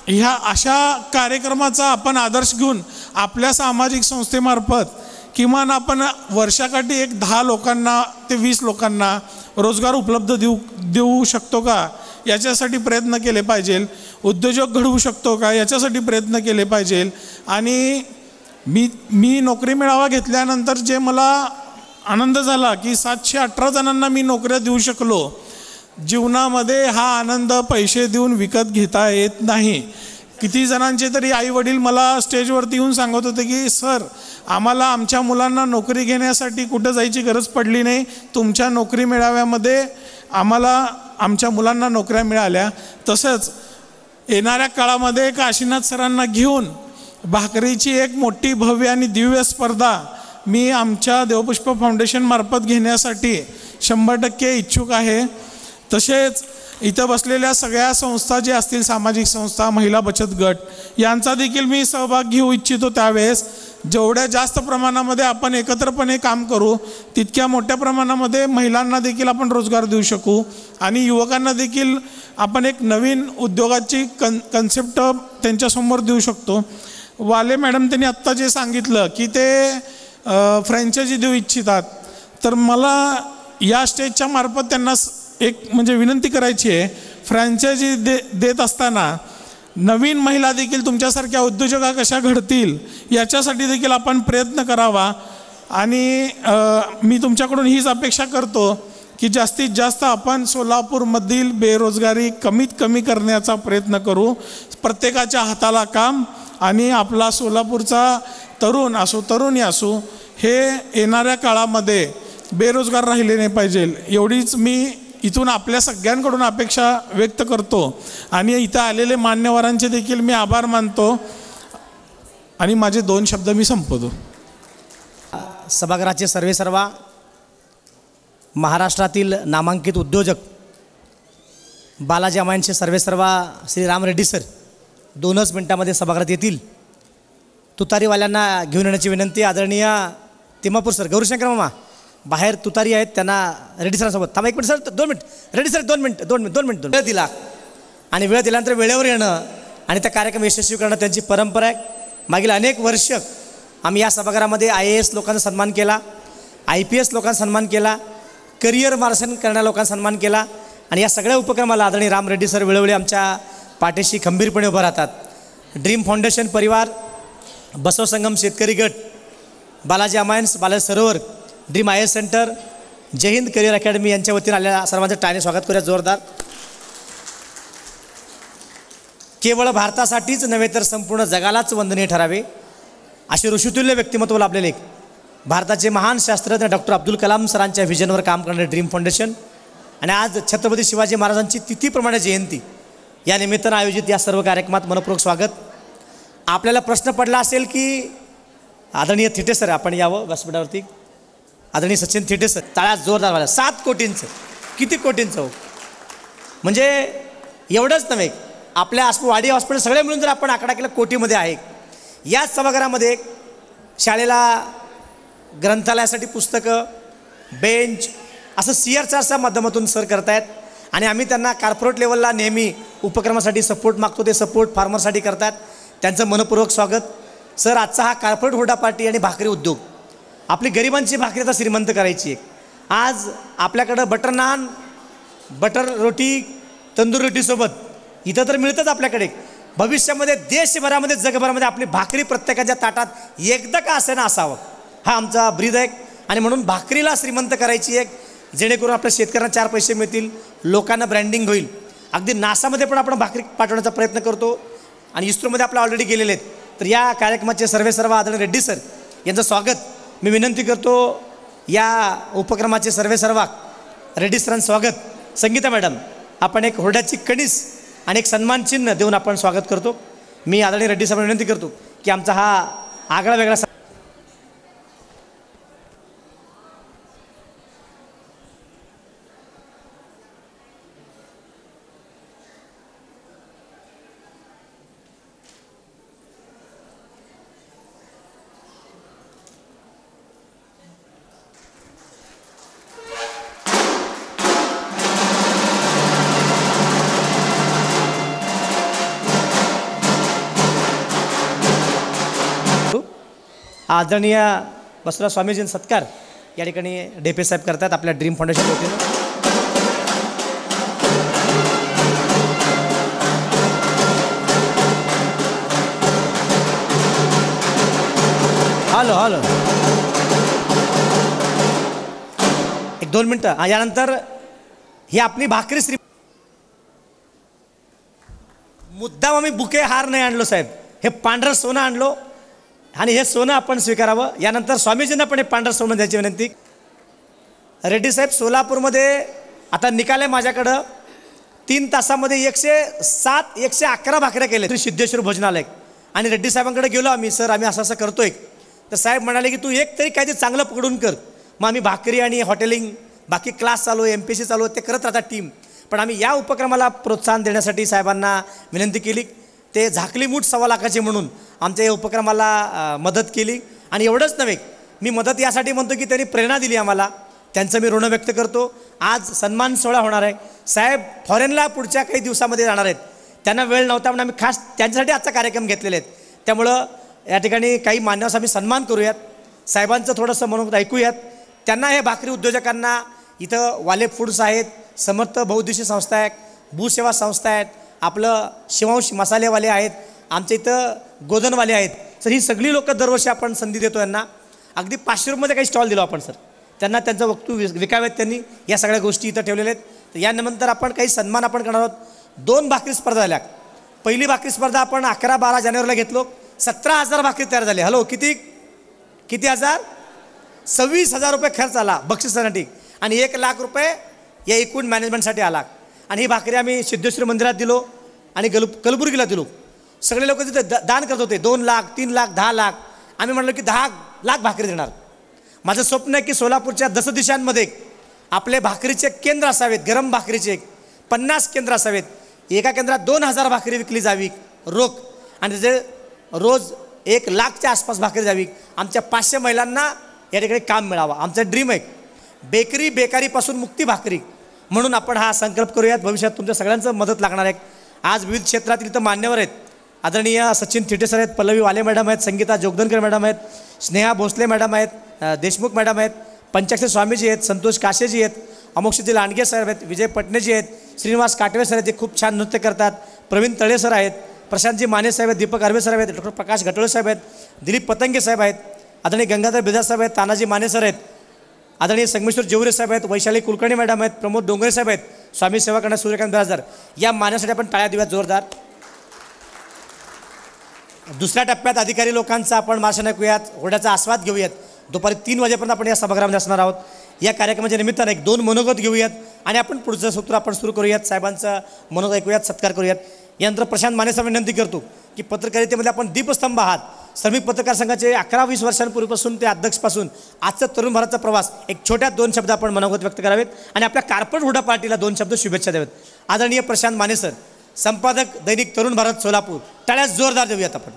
ह्या अशा कार्यक्रमाचा आपण आदर्श घेऊन आपल्या सामाजिक संस्थेमार्फत किमान आपण वर्षाकाठी एक 10 लोकांना ते 20 लोकांना रोजगार उपलब्ध देऊ शकतो का याच्यासाठी प्रयत्न केले पाहिजे. उद्योजक घडवू शकतो का याच्यासाठी प्रयत्न केले पाहिजे. आणि मी नोकरी मेळावा घेतल्यानंतर जे मला आनंद झाला की 718 जणांना मी नोकऱ्या देऊ शकलो. जीवनामध्ये हा आनंद पैसे देऊन विकत घेता येत नाही. किती जणांचे तरी आईवडील मला स्टेजवरती येऊन सांगत होते की सर, आम्हाला आमच्या मुलांना नोकरी घेण्यासाठी कुठं जायची गरज पडली नाही, तुमच्या नोकरी मेळाव्यामध्ये आम्हाला आमच्या मुलांना नोकऱ्या मिळाल्या. तसंच येणाऱ्या काळामध्ये काशीनाथ सरांना घेऊन भाकरीची एक मोठी भव्य आणि दिव्य स्पर्धा मी आमच्या देवपुष्प फाउंडेशनमार्फत घेण्यासाठी 100% इच्छुक आहे. तसेच इथं बसलेल्या सगळ्या संस्था जे असतील, सामाजिक संस्था, महिला बचत गट, यांचा देखील मी सहभाग घेऊ इच्छितो. त्यावेळेस जेवढ्या जास्त प्रमाणामध्ये आपण एकत्रपणे काम करू तितक्या मोठ्या प्रमाणामध्ये महिलांना देखील आपण रोजगार देऊ शकू आणि युवकांना देखील आपण एक नवीन उद्योगाची कन्सेप्ट त्यांच्यासमोर देऊ शकतो. वाले मॅडम त्यांनी आत्ता जे सांगितलं की ते फ्रँचायझी देऊ इच्छितात, तर मला या स्टेजच्या मार्फत त्यांना एक म्हणजे विनंती करायची आहे. फ्रँचायझी देत असताना नवीन महिला देखील तुमच्यासारख्या उद्योजका कशा घडतील याच्यासाठी देखील आपण प्रयत्न करावा. आणि मी तुमच्याकडून हीच अपेक्षा करतो की जास्तीत जास्त आपण सोलापूरमधील बेरोजगारी कमीत कमी करण्याचा प्रयत्न करू. प्रत्येकाच्या हाताला काम आणि आपला सोलापूरचा तरुण असो तरुणी असो हे येणाऱ्या काळामध्ये बेरोजगार राहिले नाही पाहिजे, एवढीच मी इथून आपल्या सगळ्यांकडून अपेक्षा व्यक्त करतो. आणि इथं आलेले मान्यवरांचे देखील मी आभार मानतो आणि माझे 2 शब्द मी संपवतो. सभागृहाचे सर्वेसर्वा महाराष्ट्रातील नामांकित उद्योजक बालाजी अमायांचे सर्वेसर्वा श्री राम रेड्डी सर 2च मिनिटामध्ये सभागृहात येतील. तुतारीवाल्यांना घेऊन येण्याची विनंती. आदरणीय तिमापूर सर, गौरीशंकर मामा बाहेर तुतारी आहेत, त्यांना रेड्डी सरांसोबत थांबा. 1 minute sir, 2 minute. Reddy sir 2 minute वेळ दिला आणि वेळ दिल्यानंतर वेळेवर येणं आणि त्या कार्यक्रम यशस्वी करणं त्यांची परंपरा आहे. मागील अनेक वर्ष आम्ही या सभागृहामध्ये IAS लोकांचा सन्मान केला, IPS लोकांचा सन्मान केला, करिअर मार्गदर्शन करणाऱ्या लोकांचा सन्मान केला आणि या सगळ्या उपक्रमाला आदरणीय राम रेड्डी सर वेळोवेळी आमच्या पाठीशी खंबीरपणे उभं राहतात. ड्रीम फाउंडेशन परिवार, बसव संगम शेतकरी गट, बालाजी अमायन्स, बालाजी सरोवर, ड्रीम IAS सेंटर, जय हिंद करिअर अकॅडमी यांच्या वतीने आलेल्या सर्वांचं टाळ्याने स्वागत करूया जोरदार. केवळ भारतासाठीच नव्हे तर संपूर्ण जगालाच वंदनीय ठरावे असे ऋषितुल्य व्यक्तिमत्व लाभलेले भारताचे महान शास्त्रज्ञ डॉक्टर अब्दुल कलाम सरांच्या व्हिजनवर काम करणारे ड्रीम फाउंडेशन आणि आज छत्रपती शिवाजी महाराजांची तिथीप्रमाणे जयंती या निमित्तानं आयोजित या सर्व कार्यक्रमात मनपूर्वक स्वागत. आपल्याला प्रश्न पडला असेल की आदरणीय थिटे सर आपण यावं व्यासपीठावरती. आदरणीय सचिन थिटे सर, तळ्यात जोरदार वाला. 7 कोटींचं, किती कोटींचं हो, म्हणजे एवढंच नव्हे, आपल्या वाडी हॉस्पिटल सगळे मिळून जर आपण आकडा केला कोटीमध्ये आहे. याच सभागृहामध्ये शाळेला ग्रंथालयासाठी पुस्तकं, बेंच असं CR4च्या माध्यमातून सर करतायत आणि आम्ही त्यांना कॉर्पोरेट लेवलला नेहमी उपक्रमासाठी सपोर्ट मागतो, ते सपोर्ट फार्मरसाठी करतात. त्यांचं मनपूर्वक स्वागत. सर, आजचा हा कॉर्पोरेट हुरडा पार्टी आणि भाकरी उद्योग आपली गरिबांची भाकरी आता श्रीमंत करायची आहे. आज आपल्याकडं बटर नान, बटर रोटी, तंदूर रोटीसोबत इथं तर मिळतंच आपल्याकडे. भविष्यामध्ये देशभरामध्ये जगभरामध्ये आपली भाकरी प्रत्येकाच्या ताटात एकदा का असे ना असावं, हा आमचा ब्रीद आहे. आणि म्हणून भाकरीला श्रीमंत करायची एक, जेणेकरून आपल्या शेतकऱ्यांना 4 पैसे मिळतील, लोकांना ब्रँडिंग होईल. अगदी नासामध्ये पण आपण भाकरी पाठवण्याचा प्रयत्न करतो आणि इस्रोमध्ये आपलं ऑलरेडी गेलेले आहेत. तर या कार्यक्रमाचे सर्वेसर्वा आदरणीय रेड्डी सर यांचं स्वागत. मी विनंती करतो या उपक्रमाचे सर्वेसर्वा रेड्डी सरांचं स्वागत. संगीता मॅडम, आपण एक हुरड्याची कणीस आणि एक सन्मान चिन्ह देऊन आपण स्वागत करतो. मी आदरणीय रेड्डी साहेबांना विनंती करतो की आमचा हा आगळा वेगळा आदरणीय बसवराज स्वामीजींचा सत्कार या ठिकाणी ढेपे साहेब करतात आपल्या ड्रीम फाउंडेशन वतीनं. हॅलो हॅलो, एक 2 मिनटं. यानंतर ही आपली भाकरी श्री मुद्दाम आम्ही बुके हार नाही आणलो साहेब, हे पांढरं सोनं आणलो आणि हे सोनं आपण स्वीकारावं. यानंतर स्वामीजींना पण हे पांढरं सोनं द्यायची विनंती. रेड्डी साहेब, सोलापूरमध्ये आता निकाल आहे माझ्याकडं, 3 तासामध्ये 107 111 भाकऱ्या केल्या श्री सिद्धेश्वर भोजनालय. आणि रेड्डी साहेबांकडे गेलो आम्ही, सर आम्ही असं असं करतोय. तर साहेब म्हणाले की तू एक तरी काहीतरी चांगलं पकडून कर. मग आम्ही भाकरी आणि हॉटेलिंग बाकी क्लास चालू आहे, MPSC चालू आहे, ते करत राहतात टीम. पण आम्ही या उपक्रमाला प्रोत्साहन देण्यासाठी साहेबांना विनंती केली. ते झाकली मूठ 1.25 लाखाची म्हणून आमच्या या उपक्रमाला मदत केली. आणि एवढंच नव्हे, मी मदत यासाठी म्हणतो की त्यांनी प्रेरणा दिली आम्हाला, त्यांचं मी ऋण व्यक्त करतो. आज सन्मान सोहळा होणार आहे. साहेब फॉरेनला पुढच्या काही दिवसामध्ये जाणार आहेत, त्यांना वेळ नव्हता म्हणून आम्ही खास त्यांच्यासाठी आजचा कार्यक्रम घेतलेले आहेत. त्यामुळं या ठिकाणी काही मान्यवरांचा आम्ही सन्मान करूयात, साहेबांचं थोडंसं मनोगत ऐकूयात. त्यांना हे भाकरी उद्योजकांना इथं वाले फूड्स आहेत, समर्थ बहुउद्देशीय संस्था आहेत, भूसेवा संस्था आहेत, आपलं शिवांश मसालेवाले आहेत, आमच्या इथं गोधनवाले आहेत. सर ही सगळी लोकं दरवर्षी आपण संधी देतो यांना. अगदी 500 रुपये काही स्टॉल दिलो आपण सर त्यांना, त्यांचं वस्तू विकाव्यात त्यांनी. या सगळ्या गोष्टी इथं ठेवलेल्या आहेत. तर यानंतर आपण काही सन्मान आपण करणार आहोत. 2 भाकरी स्पर्धा झाल्या. पहिली भाकरी स्पर्धा आपण 11-12 जानेवारीला घेतलो, 17,000 भाकरी तयार झाली. हॅलो, किती हजार? 26,000 रुपये खर्च आला बक्षिसासाठी आणि 1 लाख रुपये या एकूण मॅनेजमेंटसाठी आला. आणि ही भाकरी आम्ही सिद्धेश्वर मंदिरात दिलो आणि कलबुर्गीला दिलो. सगळे लोक तिथे दान करत होते, 2 लाख 3 लाख 10 लाख. आम्ही म्हटलो की 10 लाख भाकरी देणार. माझं स्वप्न आहे की सोलापूरच्या 10 दिशांमध्ये आपले भाकरीचे केंद्र असावेत, गरम भाकरीचे 50 केंद्र असावेत. एका केंद्रात 2,000 भाकरी विकली जावी रोख आणि त्याचे रोज 1 लाखच्या आसपास भाकरी जावी. आमच्या 500 महिलांना या ठिकाणी काम मिळावं, आमचं ड्रीम आहे. बेकारीपासून मुक्ती भाकरी म्हणून आपण हा संकल्प करूयात. भविष्यात तुमच्या सगळ्यांचं मदत लागणार आहे. आज विविध क्षेत्रातील इथं मान्यवर आहेत. आदरणीय सचिन थिटे सर आहेत, पल्लवी वाले मॅडम आहेत, संगीता जोगदनकर मॅडम आहेत, स्नेहा भोसले मॅडम आहेत, देशमुख मॅडम आहेत, पंचाक्षरी स्वामीजी आहेत, संतोष काशेजी आहेत, अमोक्षजी लांडगे साहेब आहेत, विजय पटनेजी आहेत, श्रीनिवास काटवे सर आहेत, जे खूप छान नृत्य करतात, प्रवीण तळे सर आहेत, प्रशांतजी माने साहेब आहेत, दीपक अर्वे साहेब आहेत, डॉक्टर प्रकाश घटोळे साहेब आहेत, दिलीप पतंगे साहेब आहेत, आदरणीय गंगाधर बिदास साहेब आहेत, तानाजी माने सर आहेत, आदरणीय संगमेश्वर जेवरे साहेब आहेत, वैशाली कुलकर्णी मॅडम आहेत, प्रमोद डोंगरे साहेब आहेत, स्वामी सेवा करणारे सूर्यकांत बिराजदार. या मान्यासाठी आपण टाळ्या देऊयात जोरदार. दुसऱ्या टप्प्यात अधिकारी लोकांचा आपण भाषण ऐकूयात, होड्याचा आस्वाद घेऊयात. दुपारी 3 वाजेपर्यंत आपण या सभागृहामध्ये असणार आहोत. या कार्यक्रमाच्या निमित्तानं 1-2 मनोगत घेऊयात आणि आपण पुढचं सूत्र आपण सुरू करूयात. साहेबांचं मनोगत ऐकूयात, सत्कार करूयात. यानंतर प्रशांत माने साहेब विनंती करतो की पत्रकारितेमध्ये आपण दीपस्तंभ आहात. श्रमिक पत्रकार संघाचे 11-20 वर्षांपूर्वीपासून ते अध्यक्षपासून आजचा तरुण भारतचा प्रवास, एक छोट्या 2 शब्द आपण मनोगत व्यक्त करावेत आणि आपल्या कार्पोरेट हुडा पार्टीला 2 शब्द शुभेच्छा द्यावेत. आदरणीय प्रशांत माने सर, संपादक दैनिक तरुण भारत सोलापूर, टाळ्या जोरदार देऊयात आपण.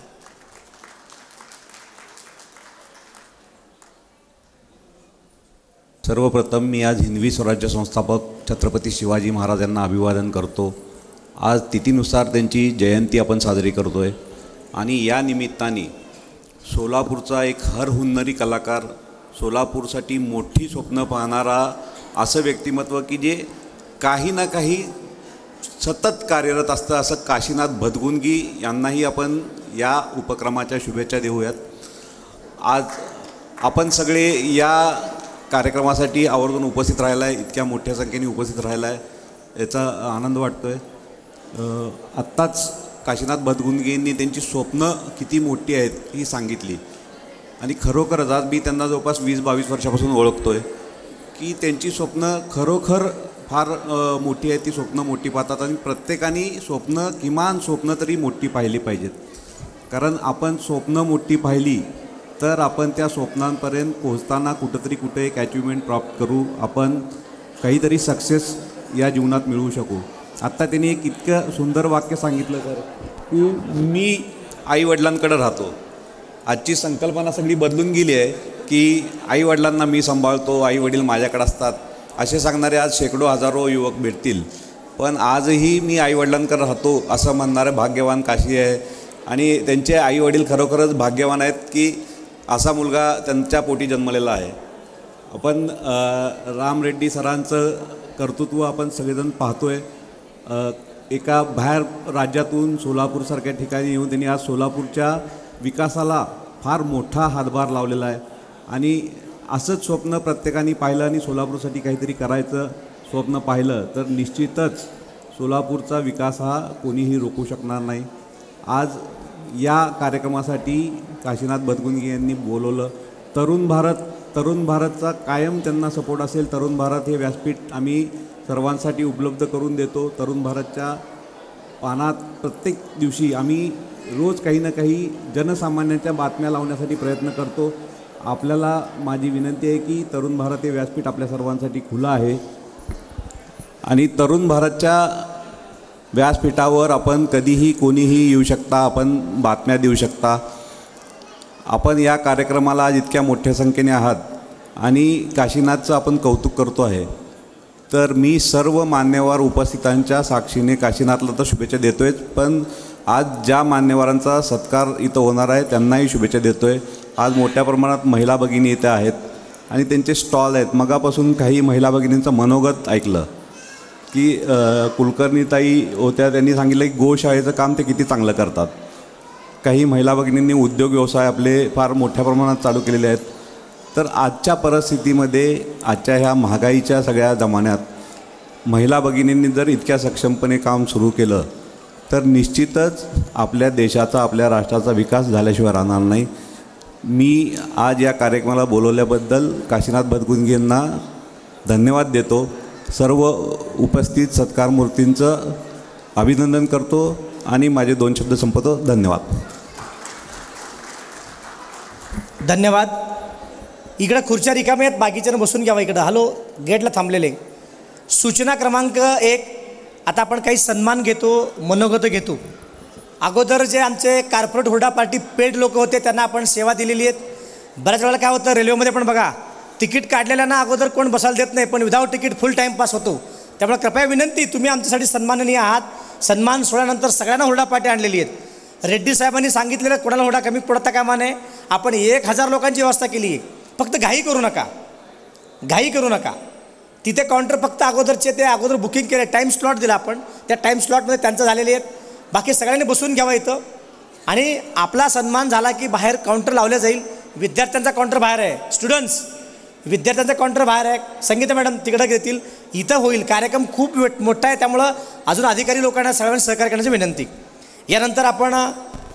सर्वप्रथम मी आज हिंदवी स्वराज्य संस्थापक छत्रपती शिवाजी महाराज यांना अभिवादन करतो. आज तिथीनुसार त्यांची जयंती आपण साजरी करतो आहे आणि या निमित्ताने सोलापूरचा एक हरहुन्नरी कलाकार, सोलापूरसाठी मोठी स्वप्न पाहणारा असं व्यक्तिमत्व की जे काही ना काही सतत कार्यरत असतं, असं काशीनाथ भदगुंगी यांनाही आपण या उपक्रमाच्या शुभेच्छा देऊयात. आज आपण सगळे या कार्यक्रमासाठी आवर्जून उपस्थित राहिला आहे, इतक्या मोठ्या संख्येने उपस्थित राहिला आहे, याचा आनंद वाटतो आहे. आत्ताच काशीनाथ भदगुंगे यांनी त्यांची स्वप्न किती मोठी आहेत ही सांगितली आणि खरोखरच आज मी त्यांना जवळपास 20-22 वर्षापासून ओळखतो आहे की त्यांची स्वप्न खरोखर फार मोठी आहे. ती स्वप्न मोठी पाहतात आणि प्रत्येकाने किमान स्वप्न तरी मोठी पाहिली पाहिजेत. कारण आपण स्वप्न मोठी पाहिली तर आपण त्या स्वप्नांपर्यंत पोहोचताना कुठे एक अचिव्हमेंट प्राप्त करू, आपण काहीतरी सक्सेस या जीवनात मिळवू शकू. आत्ता त्यांनी एक इतकं सुंदर वाक्य सांगितलं सर की मी आईवडिलांकडे राहतो. आजची संकल्पना सगळी बदलून गेली आहे की आईवडिलांना मी सांभाळतो, आईवडील माझ्याकडे असतात असे सांगणारे आज शेकडो हजारो युवक भेटतील. पण आजही मी आईवडिलांकडे राहतो असं म्हणणारे भाग्यवान काशी आहे. आणि त्यांचे आईवडील खरोखरच भाग्यवान आहेत की असा मुलगा त्यांच्या पोटी जन्मलेला आहे. आपण राम रेड्डी सरांचं कर्तृत्व आपण सगळेजण पाहतो आहे. एका बाहेर राज्यातून सोलापूरसारख्या ठिकाणी येऊन त्यांनी आज सोलापूरच्या विकासाला फार मोठा हातभार लावलेला आहे. आणि असंच स्वप्न प्रत्येकाने पाहिलं आणि सोलापूरसाठी काहीतरी करायचं स्वप्न पाहिलं तर निश्चितच सोलापूरचा विकास हा कोणीही रोखू शकणार नाही. आज या कार्यक्रमासाठी काशीनाथ बदगुंगे यांनी बोलवलं. तरुण भारतचा कायम त्यांना सपोर्ट असेल. तरुण भारत हे व्यासपीठ आम्ही सर्वांसाठी उपलब्ध करून देतो. तरुण भारतच्या पानात प्रत्येक दिवशी आम्ही रोज काही ना काही जनसामान्यांच्या बातम्या लावण्यासाठी प्रयत्न करतो. आपल्याला माझी विनंती आहे की तरुण भारत हे व्यासपीठ आपल्या सर्वांसाठी खुलं आहे आणि तरुण भारतच्या व्यासपीठावर आपण कधीही कोणीही येऊ शकता, आपण बातम्या देऊ शकता. आपण या कार्यक्रमाला आज इतक्या मोठ्या संख्येने आहात आणि काशीनाथचं आपण कौतुक करतो आहे. तर मी सर्व मान्यवर उपस्थितांच्या साक्षीने काशीनाथला तर शुभेच्छा देतो आहे, पण आज ज्या मान्यवरांचा सत्कार इथं होणार आहे त्यांनाही शुभेच्छा देतो आहे. आज मोठ्या प्रमाणात महिला भगिनी इथे आहेत आणि त्यांचे स्टॉल आहेत. मगापासून काही महिला भगिनींचं मनोगत ऐकलं की कुलकर्णीताई होत्या, त्यांनी सांगितलं की गोशाळेचं काम ते किती चांगलं करतात. काही महिला भगिनींनी उद्योग व्यवसाय आपले फार मोठ्या प्रमाणात चालू केलेले आहेत. तर आजच्या परिस्थितीमध्ये, आजच्या ह्या महागाईच्या सगळ्या जमान्यात महिला भगिनींनी जर इतक्या सक्षमपणे काम सुरू केलं तर निश्चितच आपल्या देशाचा, आपल्या राष्ट्राचा विकास झाल्याशिवाय राहणार नाही. मी आज या कार्यक्रमाला बोलवल्याबद्दल काशीनाथ बदगुंगे यांना धन्यवाद देतो. सर्व उपस्थित सत्कारमूर्तींचं अभिनंदन करतो आणि माझे 2 शब्द संपवतो. धन्यवाद. धन्यवाद. इकडं खुर्च्या रिकाम्या आहेत, बाकीच्यानं बसून घ्यावा इकडं. हॅलो, गेटला थांबलेले. सूचना क्रमांक 1, आता आपण काही सन्मान घेतो, मनोगत घेतो. अगोदर जे आमचे कॉर्पोरेट हुरडा पार्टी पेड लोक होते त्यांना आपण सेवा दिलेली आहेत. बऱ्याच वेळेला काय होतं, रेल्वेमध्ये पण बघा, तिकीट काढलेल्यांना अगोदर कोण बसायला देत नाही, पण विदाऊट तिकीट फुल टाईमपास होतो. त्यामुळे कृपया विनंती, तुम्ही आमच्यासाठी सन्माननीय आहात. सन्मान सोहळ्यानंतर सगळ्यांना हुरडा पार्टी आणलेली आहेत. रेड्डी साहेबांनी सांगितलेलं कोणाला हुरडा कमी पडता कामा नये. आपण 1000 लोकांची व्यवस्था केली आहे. फक्त घाई करू नका. तिथे काउंटर फक्त अगोदरचे ते अगोदर बुकिंग केले, टाईम स्लॉट दिला आपण, त्या टाईम स्लॉटमध्ये त्यांचं झालेले आहेत. बाकी सगळ्यांनी बसून घ्यावा इथं. आणि आपला सन्मान झाला की बाहेर काउंटर लावलं जाईल. विद्यार्थ्यांचा काउंटर बाहेर आहे. स्टुडंट्स, विद्यार्थ्यांचा काउंटर बाहेर आहे. संगीता मॅडम तिकडं घेतील. इथं होईल. कार्यक्रम खूप मोठा आहे, त्यामुळं अजून अधिकारी लोकांना सगळ्यांना सहकार्य करण्याची विनंती. यानंतर आपण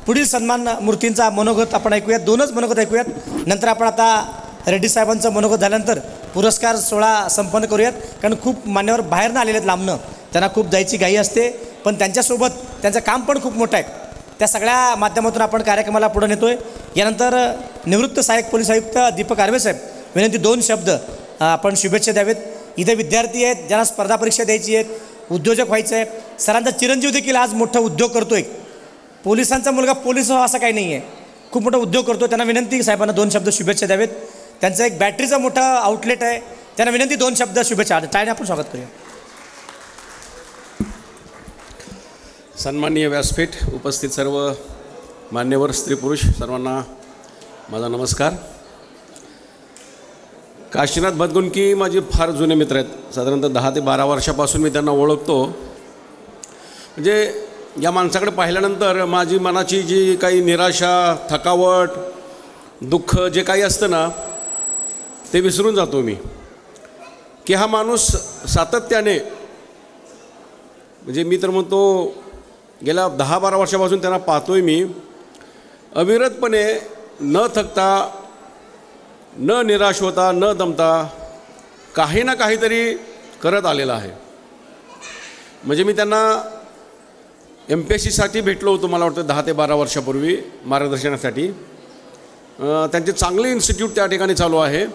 पुढील सन्मान मूर्तींचा मनोगत आपण ऐकूयात. 2च मनोगत ऐकूयात. नंतर आपण आता रेड्डी साहेबांचं मनोगत झाल्यानंतर पुरस्कार सोहळा संपन्न करूयात. कारण खूप मान्यवर बाहेरनं आलेले आहेत, लांबनं, त्यांना खूप जायची घाई असते, पण त्यांच्यासोबत त्यांचं काम पण खूप मोठं आहे. त्या सगळ्या माध्यमातून आपण कार्यक्रमाला पुढे नेतोय. यानंतर निवृत्त सहाय्यक पोलीस आयुक्त दीपक आर्वे साहेब, विनंती 2 शब्द आपण शुभेच्छा द्यावेत. इथे विद्यार्थी आहेत ज्यांना स्पर्धा परीक्षा द्यायची आहेत, उद्योजक व्हायचं आहे. सरांचा चिरंजीव देखील आज मोठा उद्योग करतोय. पोलिसांचा मुलगा पोलीस व्हावा असं काही नाही आहे, खूप मोठा उद्योग करतो. त्यांना विनंती साहेबांना 2 शब्द शुभेच्छा द्यावेत. त्यांचं एक बॅटरीचा मोठा आउटलेट आहे, त्यांना विनंती 2 शब्द शुभेच्छा. टाळ्याने आपण स्वागत करूया. सन्माननीय व्यासपीठ, उपस्थित सर्व मान्यवर स्त्री पुरुष सर्वांना माझा नमस्कार. काशीनाथ बदगुंगे माझे फार जुने मित्र आहेत. साधारणतः 10 ते 12 वर्षापासून मी त्यांना ओळखतो. म्हणजे या माणसाकडे पाहिल्यानंतर माझी मनाची जी काही निराशा, थकावट, दुःख जे काही असतं ना ते विसरून जातो मी. की हा माणूस सातत्याने, म्हणजे मी तर म्हणतो गेल्या 10-12 वर्षापासून त्यांना पाहतोय मी, अविरतपणे न थकता न निराश होता न दमता काही ना काहीतरी करत आलेला आहे. म्हणजे मी त्यांना MPSCसाठी भेटलो होतो, मला वाटतं 10 ते 12 वर्षापूर्वी मार्गदर्शनासाठी. त्यांचे चांगले इन्स्टिट्यूट त्या ठिकाणी चालू आहे.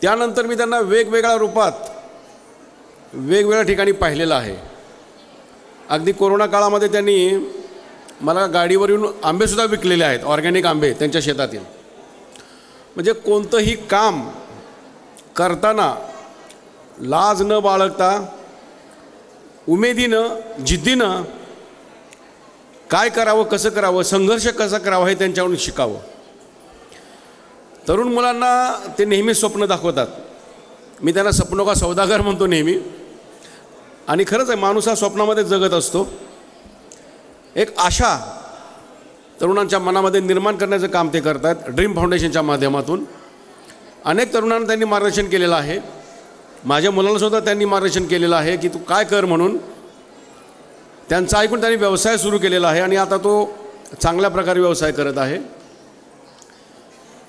त्यानंतर मी त्यांना वेगवेगळ्या रूपात वेगवेगळ्या ठिकाणी पाहिलेलं आहे. अगदी कोरोना काळामध्ये त्यांनी मला गाडीवर येऊन आंबेसुद्धा विकलेले आहेत, ऑर्गॅनिक आंबे त्यांच्या शेतातील. म्हणजे कोणतंही काम करताना लाज न बाळगता उमेदीनं जिद्दीनं काय करावं, कसं करावं, संघर्ष कसा करावा हे त्यांच्याकडून शिकावं. तरुण मुलांना ते नेहमी स्वप्न दाखवतात. मी त्यांना स्वप्नो का सौदागर म्हणतो नेहमी. आणि खरंच आहे, माणूस हा स्वप्नामध्ये जगत असतो. एक आशा तरुणांच्या मनामध्ये निर्माण करण्याचं काम ते करतात. ड्रीम फाउंडेशनच्या माध्यमातून अनेक तरुणांना त्यांनी मार्गदर्शन केलेलं आहे. माझ्या मुलालासुद्धा त्यांनी मार्गदर्शन केलेलं आहे की तू काय कर म्हणून. त्यांचं ऐकून त्यांनी व्यवसाय सुरू केलेला आहे आणि आता तो चांगल्या प्रकारे व्यवसाय करत आहे.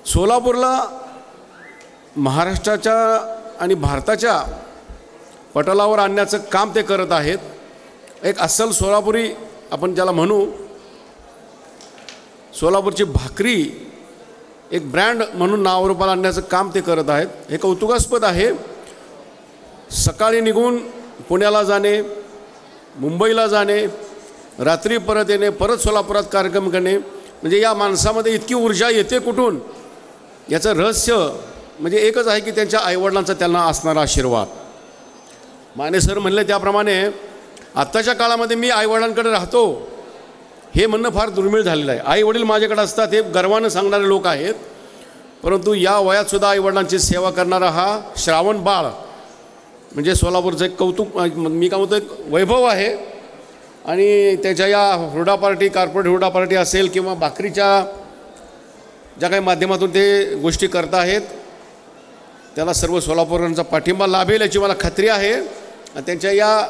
सोलापूरला महाराष्ट्राच्या आणि भारताच्या पटलावर आणण्याचं काम ते करत आहेत. एक अस्सल सोलापुरी आपण ज्याला म्हणू, सोलापूरची भाकरी एक ब्रँड म्हणून नावारूपाला आणण्याचं काम ते करत आहेत. हे कौतुकास्पद आहे. सकाळी निघून पुण्याला जाणे, मुंबईला जाणे, रात्री परत येणे, परत सोलापुरात कार्यक्रम करणे, म्हणजे या माणसामध्ये इतकी ऊर्जा येते कुठून, याचं रहस्य म्हणजे एकच आहे की त्यांच्या आईवडिलांचा त्यांना असणारा आशीर्वाद. माने सर म्हणले त्याप्रमाणे आत्ताच्या काळामध्ये मी आईवडिलांकडे राहतो हे म्हणणं फार दुर्मिळ झालेलं आहे. आईवडील माझ्याकडे असतात हे गर्वानं सांगणारे लोक आहेत, परंतु या वयातसुद्धा आईवडिलांची सेवा करणारा हा श्रावण बाळ म्हणजे सोलापूरचं एक कौतुक, मी काय म्हणतो एक वैभव आहे. आणि त्याच्या या हुरडा पार्टी, कॉर्पोरेट हुरडा पार्टी असेल किंवा भाकरीच्या ज्या काही माध्यमातून ते गोष्टी करत आहेत, त्याला सर्व सोलापूरकरांचा पाठिंबा लाभेल याची मला खात्री आहे. आणि त्यांच्या या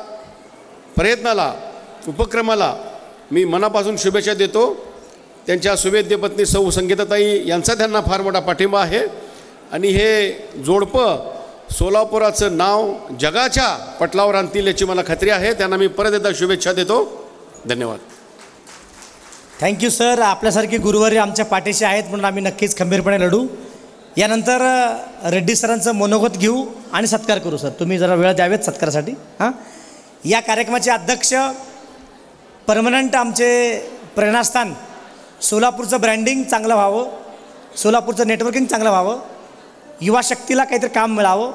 प्रयत्नाला, उपक्रमाला मी मनापासून शुभेच्छा देतो. त्यांच्या सुवेद्य पत्नी सौ संगीताताई यांचा त्यांना फार मोठा पाठिंबा आहे. आणि हे जोडपं सोलापुराचं नाव जगाच्या पटलावर आणतील याची मला खात्री आहे. त्यांना मी परत एकदा शुभेच्छा देतो. धन्यवाद. Thank you sir. आपल्यासारखे गुरुवारी आमच्या पाठीशी आहेत म्हणून आम्ही नक्कीच खंबीरपणे लढू. यानंतर रेड्डी सरांचं मनोगत घेऊ आणि सत्कार करू. सर तुम्ही जरा वेळ द्यावेत सत्कारासाठी. हां, या कार्यक्रमाचे अध्यक्ष परमनंट आमचे प्रेरणास्थान, सोलापूरचं ब्रँडिंग चांगलं व्हावं, सोलापूरचं नेटवर्किंग चांगलं व्हावं, युवा शक्तीला काहीतरी काम मिळावं,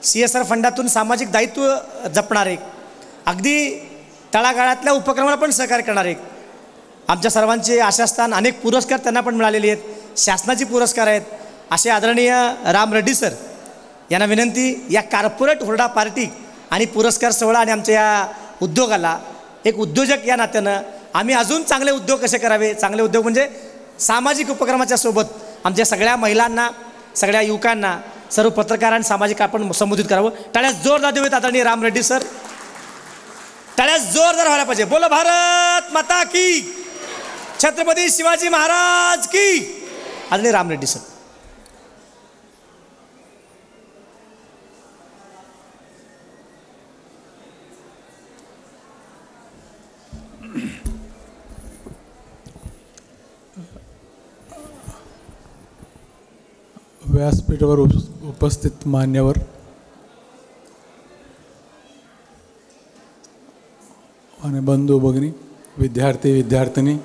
CSR फंडातून सामाजिक दायित्व जपणारे, अगदी तळागाळातल्या उपक्रमाला पण सहकार्य करणारे आमच्या सर्वांचे आशास्थान. अनेक पुरस्कार त्यांना पण मिळालेले आहेत, शासनाचे पुरस्कार आहेत. असे आदरणीय राम रेड्डी सर यांना विनंती, या कॉर्पोरेट हुरडा पार्टी आणि पुरस्कार सोहळा आणि आमच्या या उद्योगाला एक उद्योजक या नात्यानं आम्ही अजून चांगले उद्योग कसे करावे, चांगले उद्योग म्हणजे सामाजिक उपक्रमाच्या सोबत आमच्या सगळ्या महिलांना, सगळ्या युवकांना, सर्व पत्रकारांना सामाजिक आपण संबोधित करावं. टाळ्या जोरदार देऊयात आदरणीय राम रेड्डी सर. टाळ्या जोरदार व्हायला पाहिजे. बोलो भारत माता की, छत्रपती शिवाजी महाराज की. आदरणीय राम रेड्डी सर. व्यासपीठावर उपस्थित मान्यवर, आणि बंधू भगिनी, विद्यार्थी विद्यार्थिनी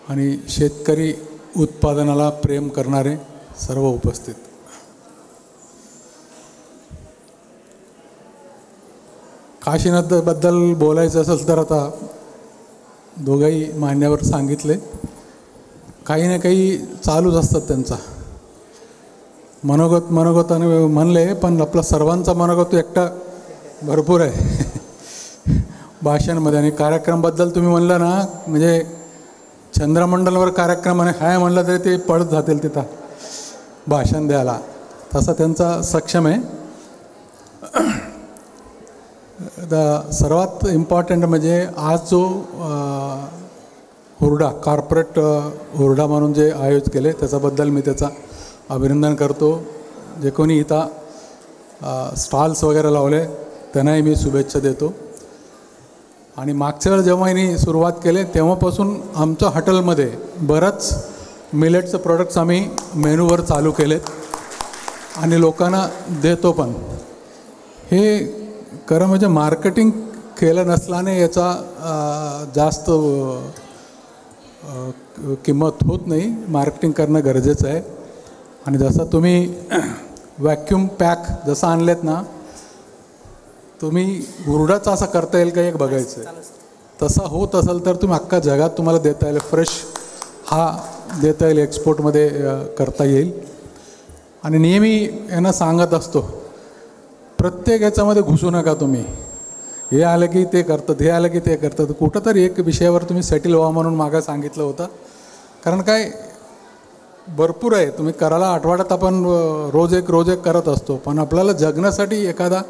आणि शेतकरी उत्पादनाला प्रेम करणारे सर्व उपस्थित, काशीनाथबद्दल बोलायचं असेल तर आता दोघंही मान्यवर सांगितले. काही ना काही चालूच असतात त्यांचा. मनोगताने म्हणले, पण आपला सर्वांचा मनोगत एकटा भरपूर आहे भाषणामध्ये. आणि कार्यक्रमाबद्दल तुम्ही म्हणलं ना, म्हणजे चंद्रमंडलवर कार्यक्रम आणि हाय म्हणलं तरी ते पळत जातील तिथं भाषण द्यायला, तसा त्यांचा सक्षम आहे. सर्वात इम्पॉर्टंट म्हणजे आज जो हुरडा, कॉर्पोरेट हुरडा म्हणून जे आयोजित केले त्याच्याबद्दल मी त्याचा अभिनंदन करतो. जे कोणी इथं स्टॉल्स वगैरे लावले त्यांनाही मी शुभेच्छा देतो. आणि मागच्या वेळेला जेव्हा यांनी सुरुवात केली तेव्हापासून आमच्या हॉटेलमध्ये बरंच मिलेटचं प्रोडक्ट्स आम्ही मेनूवर चालू केलेत आणि लोकांना देतो पण. हे खरं म्हणजे मार्केटिंग केलं नसल्याने याचा जास्त किंमत होत नाही. मार्केटिंग करणं गरजेचं आहे. आणि जसं तुम्ही व्हॅक्यूम पॅक जसं आणलेत ना, तुम्ही हुरडाचं असं करता येईल का एक बघायचं आहे. तसं होत असेल तर तुम्ही अख्खा जगात तुम्हाला देता येईल. फ्रेश हा देता येईल, एक्सपोर्टमध्ये करता येईल. आणि नेहमी यांना सांगत असतो, प्रत्येक याच्यामध्ये घुसू नका तुम्ही. हे आलं की ते करतात, हे आलं की ते करतात. कुठंतरी एक विषयावर तुम्ही सेटल व्हा म्हणून मागं सांगितलं होतं. कारण काय भरपूर आहे, तुम्ही करायला आठवड्यात आपण रोज एक करत असतो. पण आपल्याला जगण्यासाठी एखादा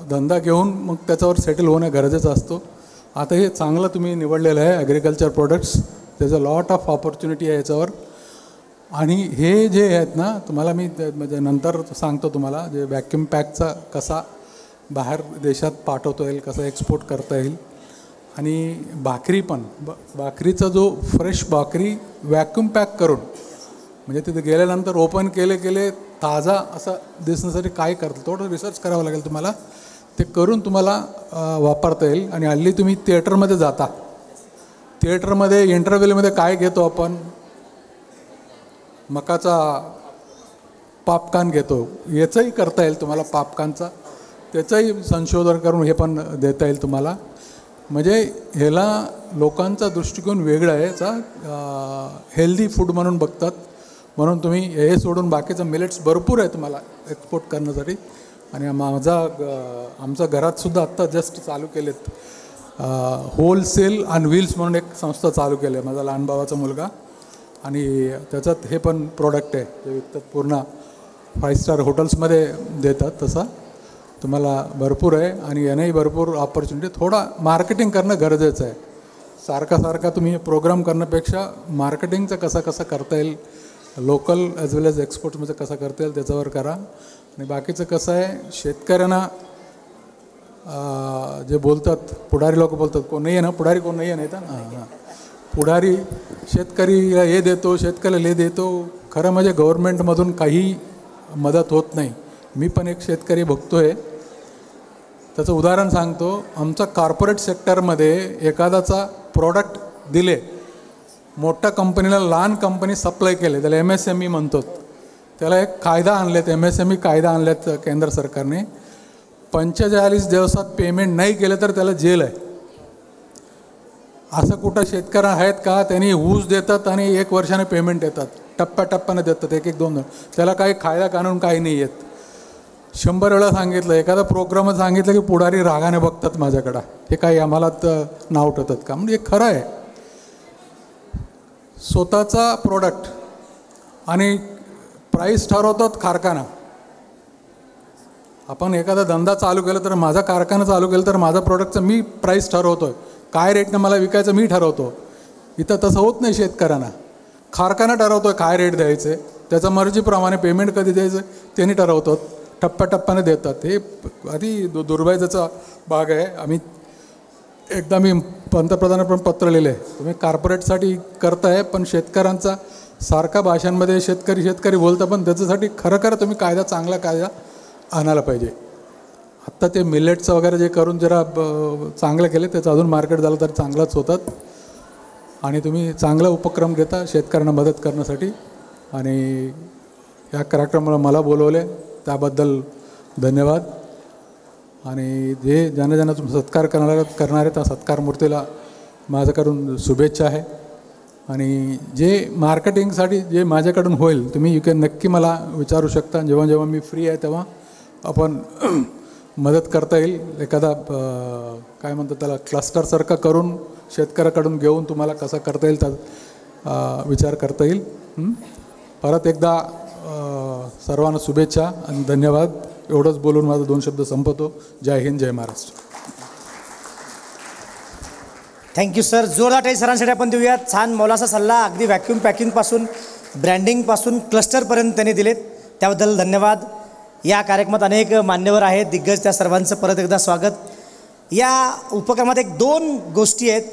धंदा घेऊन मग त्याच्यावर सेटल होणं गरजेचं असतं. आता हे चांगलं तुम्ही निवडलेलं आहे ॲग्रिकल्चर प्रोडक्ट्स. त्याचं लॉट ऑफ ऑपॉर्च्युनिटी आहे याच्यावर. आणि हे जे आहेत ना, तुम्हाला मी म्हणजे नंतर सांगतो तुम्हाला, जे व्हॅक्यूम पॅकचा कसा बाहेर देशात पाठवता येईल, कसं एक्सपोर्ट करता येईल. आणि भाकरी पण भाकरीचा जो फ्रेश भाकरी व्हॅक्यूम पॅक करून म्हणजे तिथे गेल्यानंतर ओपन केले ताजा असं दिसण्यासाठी काय करतं, थोडं रिसर्च करावं लागेल तुम्हाला. ते करून तुम्हाला वापरता येईल. आणि हल्ली तुम्ही थिएटरमध्ये जाता, थिएटरमध्ये इंटरव्ह्यूमध्ये काय घेतो आपण, मकाचा पापकान घेतो. याचंही करता येईल तुम्हाला, पापकानचा त्याचंही संशोधन करून हे पण देता येईल तुम्हाला. म्हणजे ह्याला लोकांचा दृष्टिकोन वेगळा आहे. याचा हेल्दी फूड म्हणून बघतात. म्हणून तुम्ही हे सोडून बाकीचं मिलेट्स भरपूर आहे तुम्हाला एक्सपोर्ट करण्यासाठी. आणि आमच्या घरातसुद्धा आत्ता जस्ट चालू केलेत होलसेल ऑन व्हील्स म्हणून एक संस्था चालू केली आहे, माझा लहान भावाचा मुलगा. आणि त्याच्यात हे पण प्रोडक्ट आहे जे विकतात, पूर्ण 5 स्टार हॉटेल्समध्ये देतात. तसा तुम्हाला भरपूर आहे. आणि यानेही भरपूर ऑपॉर्च्युनिटी. थोडा मार्केटिंग करणं गरजेचं आहे. सारखा तुम्ही प्रोग्राम करण्यापेक्षा मार्केटिंगचं कसं करता येईल, लोकल ॲज वेल एज एक्सपोर्ट्समध्ये कसं करता येईल त्याच्यावर करा. आणि बाकीचं कसं आहे, शेतकऱ्यांना जे बोलतात पुढारी लोक बोलतात, कोण नाही आहे ना पुढारी, कोण नाही आहे नाही तर हां पुढारी शेतकरीला हे देतो, शेतकऱ्याला हे देतो. खरं म्हणजे गव्हर्नमेंटमधून काही मदत होत नाही. मी पण एक शेतकरी बघतो आहे, त्याचं उदाहरण सांगतो. आमचा कॉर्पोरेट सेक्टरमध्ये एखादाचा प्रोडक्ट दिले मोठ्या कंपनीला, लहान कंपनी सप्लाय केले, त्याला MSME म्हणतो. त्याला एक कायदा आणलेत, MSME कायदा आणलेत केंद्र सरकारने. 45 दिवसात पेमेंट नाही केलं तर त्याला जेल आहे. असं कुठं शेतकरी आहेत का, त्यांनी ऊस देतात आणि 1 वर्षाने पेमेंट देतात, टप्प्याटप्प्याने देतात, 1-1-2. त्याला काही कायदा कानून काही नाही येत. 100 वेळा सांगितलं, एखादा प्रोग्रामात सांगितलं की पुढारी रागाने बघतात माझ्याकडं, हे काही आम्हाला नाव ठेवतात का. म्हणजे हे खरं आहे. स्वतःचा प्रोडक्ट आणि प्राईस ठरवतात कारखाना. आपण एखादा धंदा चालू केला तर, माझा कारखाना चालू केला तर माझा प्रोडक्टचं मी प्राईस ठरवतो आहे, काय रेटनं मला विकायचं मी ठरवतो. इथं तसं होत नाही. शेतकऱ्यांना कारखाना ठरवतो आहे काय रेट द्यायचे, त्याच्या मर्जीप्रमाणे पेमेंट कधी द्यायचं त्यांनी ठरवतात, टप्प्याटप्प्याने देतात. हे आधी दुर्भाग्याचा भाग आहे. एकदा मी पंतप्रधानांना पण पत्र लिहिलं आहे, तुम्ही कॉर्पोरेटसाठी करताय पण शेतकऱ्यांचा सारखा भाषांमध्ये शेतकरी बोलता, पण त्याच्यासाठी खरं तुम्ही चांगला कायदा आणायला पाहिजे. आत्ता ते मिलेट्स वगैरे जे करून जरा चांगलं केले, त्याचं अजून मार्केट झालं तर चांगलंच होतात. आणि तुम्ही चांगला उपक्रम घेता शेतकऱ्यांना मदत करण्यासाठी. आणि या कार्यक्रमाला मला बोलवले त्याबद्दल धन्यवाद. आणि जे ज्यांना तुम्ही सत्कार करणारे त्या सत्कार मूर्तीला माझ्याकडून शुभेच्छा आहे. आणि जे मार्केटिंगसाठी जे माझ्याकडून होईल तुम्ही नक्की मला विचारू शकता. जेव्हा मी फ्री आहे तेव्हा आपण मदत करता येईल. एखादा काय म्हणतात त्याला क्लस्टरसारखा करून शेतकऱ्याकडून घेऊन तुम्हाला कसं करता येईल त्याचा विचार करता येईल. परत एकदा सर्वांना शुभेच्छा आणि धन्यवाद. एवढंच बोलून माझं 2 शब्द संपवतो. जय हिंद, जय महाराष्ट्र. Thank you sir. जोरदार टाळी सरांसाठी आपण देऊयात. छान मोलाचा सल्ला, अगदी व्हॅक्यूम पॅकिंगपासून ब्रँडिंगपासून क्लस्टरपर्यंत त्यांनी दिलेत, त्याबद्दल धन्यवाद. या कार्यक्रमात अनेक मान्यवर आहेत, दिग्गज, त्या सर्वांचं परत एकदा स्वागत. या उपक्रमात एक 2 गोष्टी आहेत.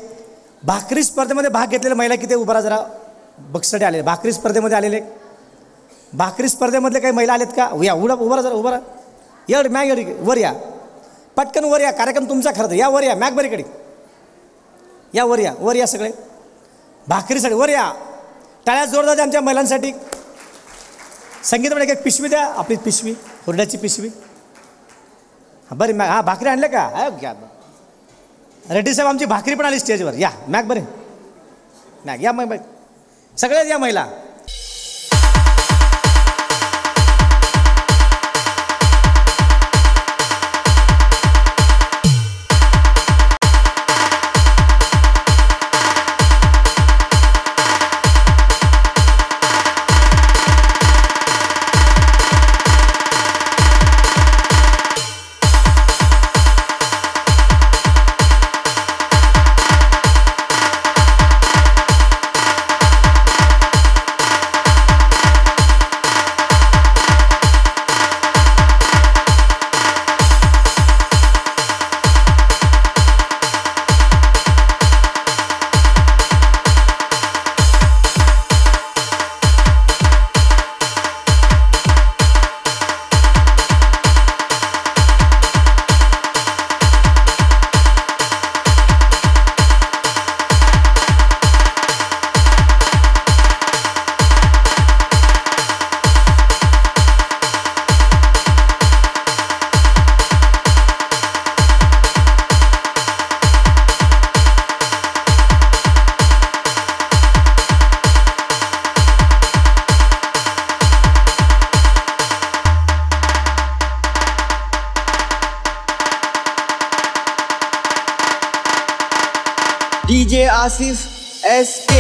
भाकरी स्पर्धेमध्ये भाग घेतलेल्या महिला किती उभा राहा जरा बक्षसाठी आलेले, भाकरी स्पर्धेमध्ये आलेले, भाकरी स्पर्धेमधले काही महिला आलेत का? या उभा राहा जरा, उभा राहा. एवढी मॅग एवढी वर या, पटकन वर या, कार्यक्रम तुमचा खरं तर. या वर या, मॅग बरीकडे या, वर या, वर या सगळे भाकरीसाठी वर या. टाळ्या जोरदार द्या आमच्या महिलांसाठी. संगीतामध्ये एक पिशवी द्या, आपली पिशवी, हुरड्याची पिशवी. हां बरं मॅग, हां भाकरी आणल्या का? हा घ्या. रेड्डी साहेब आमची भाकरी पण आली स्टेजवर. या मॅग बरे, मॅग या, मग सगळ्याच या महिला. DJ Asif SK.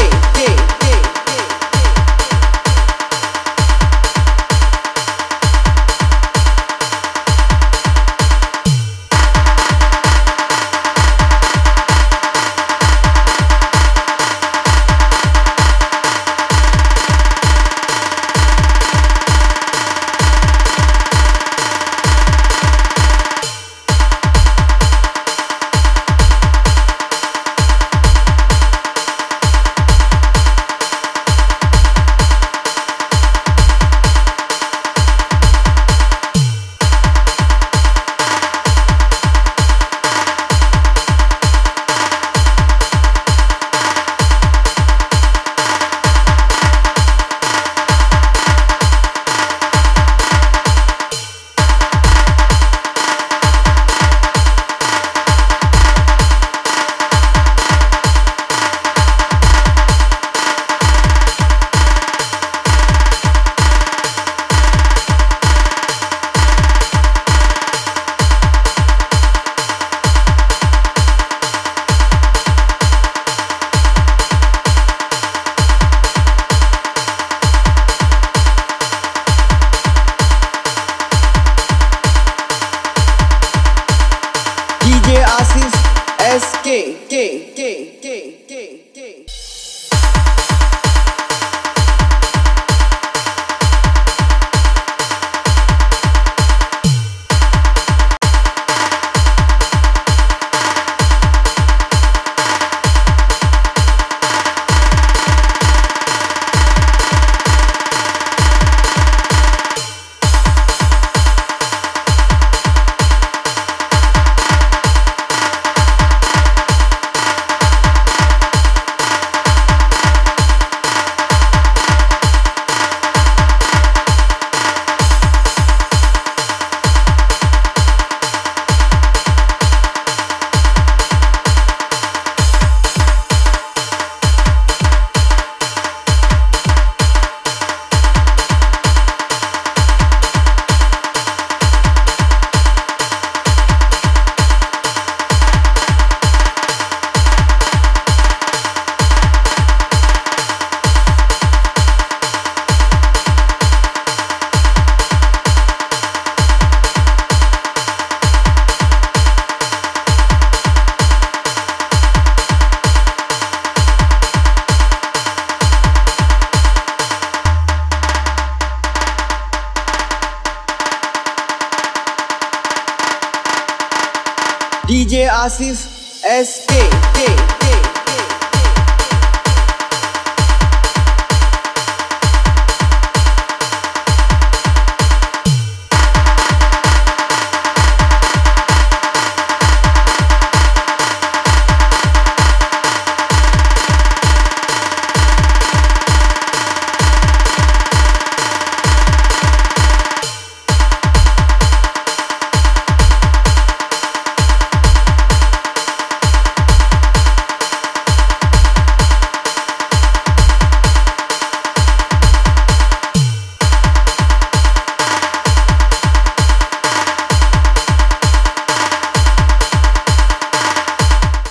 DJ Asif SK.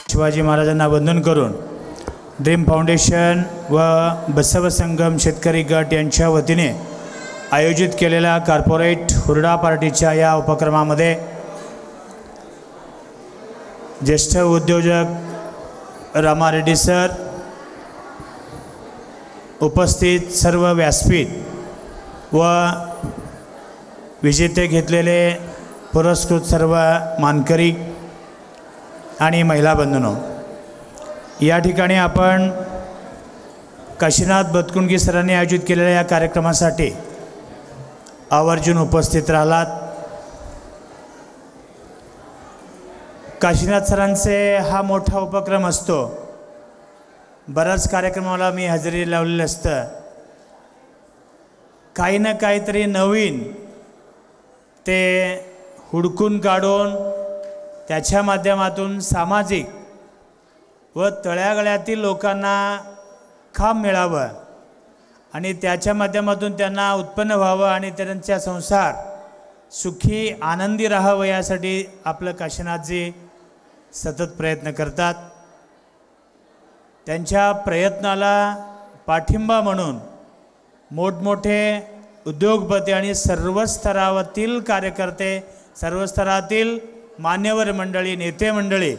Shivaji महाराजांना वंदन करून ड्रीम फाउंडेशन व बसव संगम शेतकरी गट यांच्या वतीने आयोजित केलेल्या कॉर्पोरेट हुरडा पार्टीच्या या उपक्रमामध्ये ज्येष्ठ उद्योजक रामा रेड्डी सर, उपस्थित सर्व व्यासपीठ व विजेते घेतलेले पुरस्कृत सर्व मानकरी आणि महिला बंधूंनो, या ठिकाणी आपण काशीनाथ बतकुंडगी सरांनी आयोजित केलेल्या या कार्यक्रमासाठी आवर्जून उपस्थित राहिलात. काशीनाथ सरांचे हा मोठा उपक्रम असतो. बऱ्याच कार्यक्रमाला मी हजेरी लावलेलं असतं. काही ना काहीतरी नवीन ते हुडकून काढून त्याच्या माध्यमातून सामाजिक व तळागाळातील लोकांना काम मिळावं आणि त्याच्या माध्यमातून त्यांना उत्पन्न व्हावं आणि त्यांचा संसार सुखी आनंदी राहावं यासाठी आपलं काशीनाथजी सतत प्रयत्न करतात. त्यांच्या प्रयत्नाला पाठिंबा म्हणून मोठमोठे उद्योगपती आणि सर्व स्तरावरील कार्यकर्ते, सर्व स्तरातील मान्यवर मंडळी, नेते मंडळी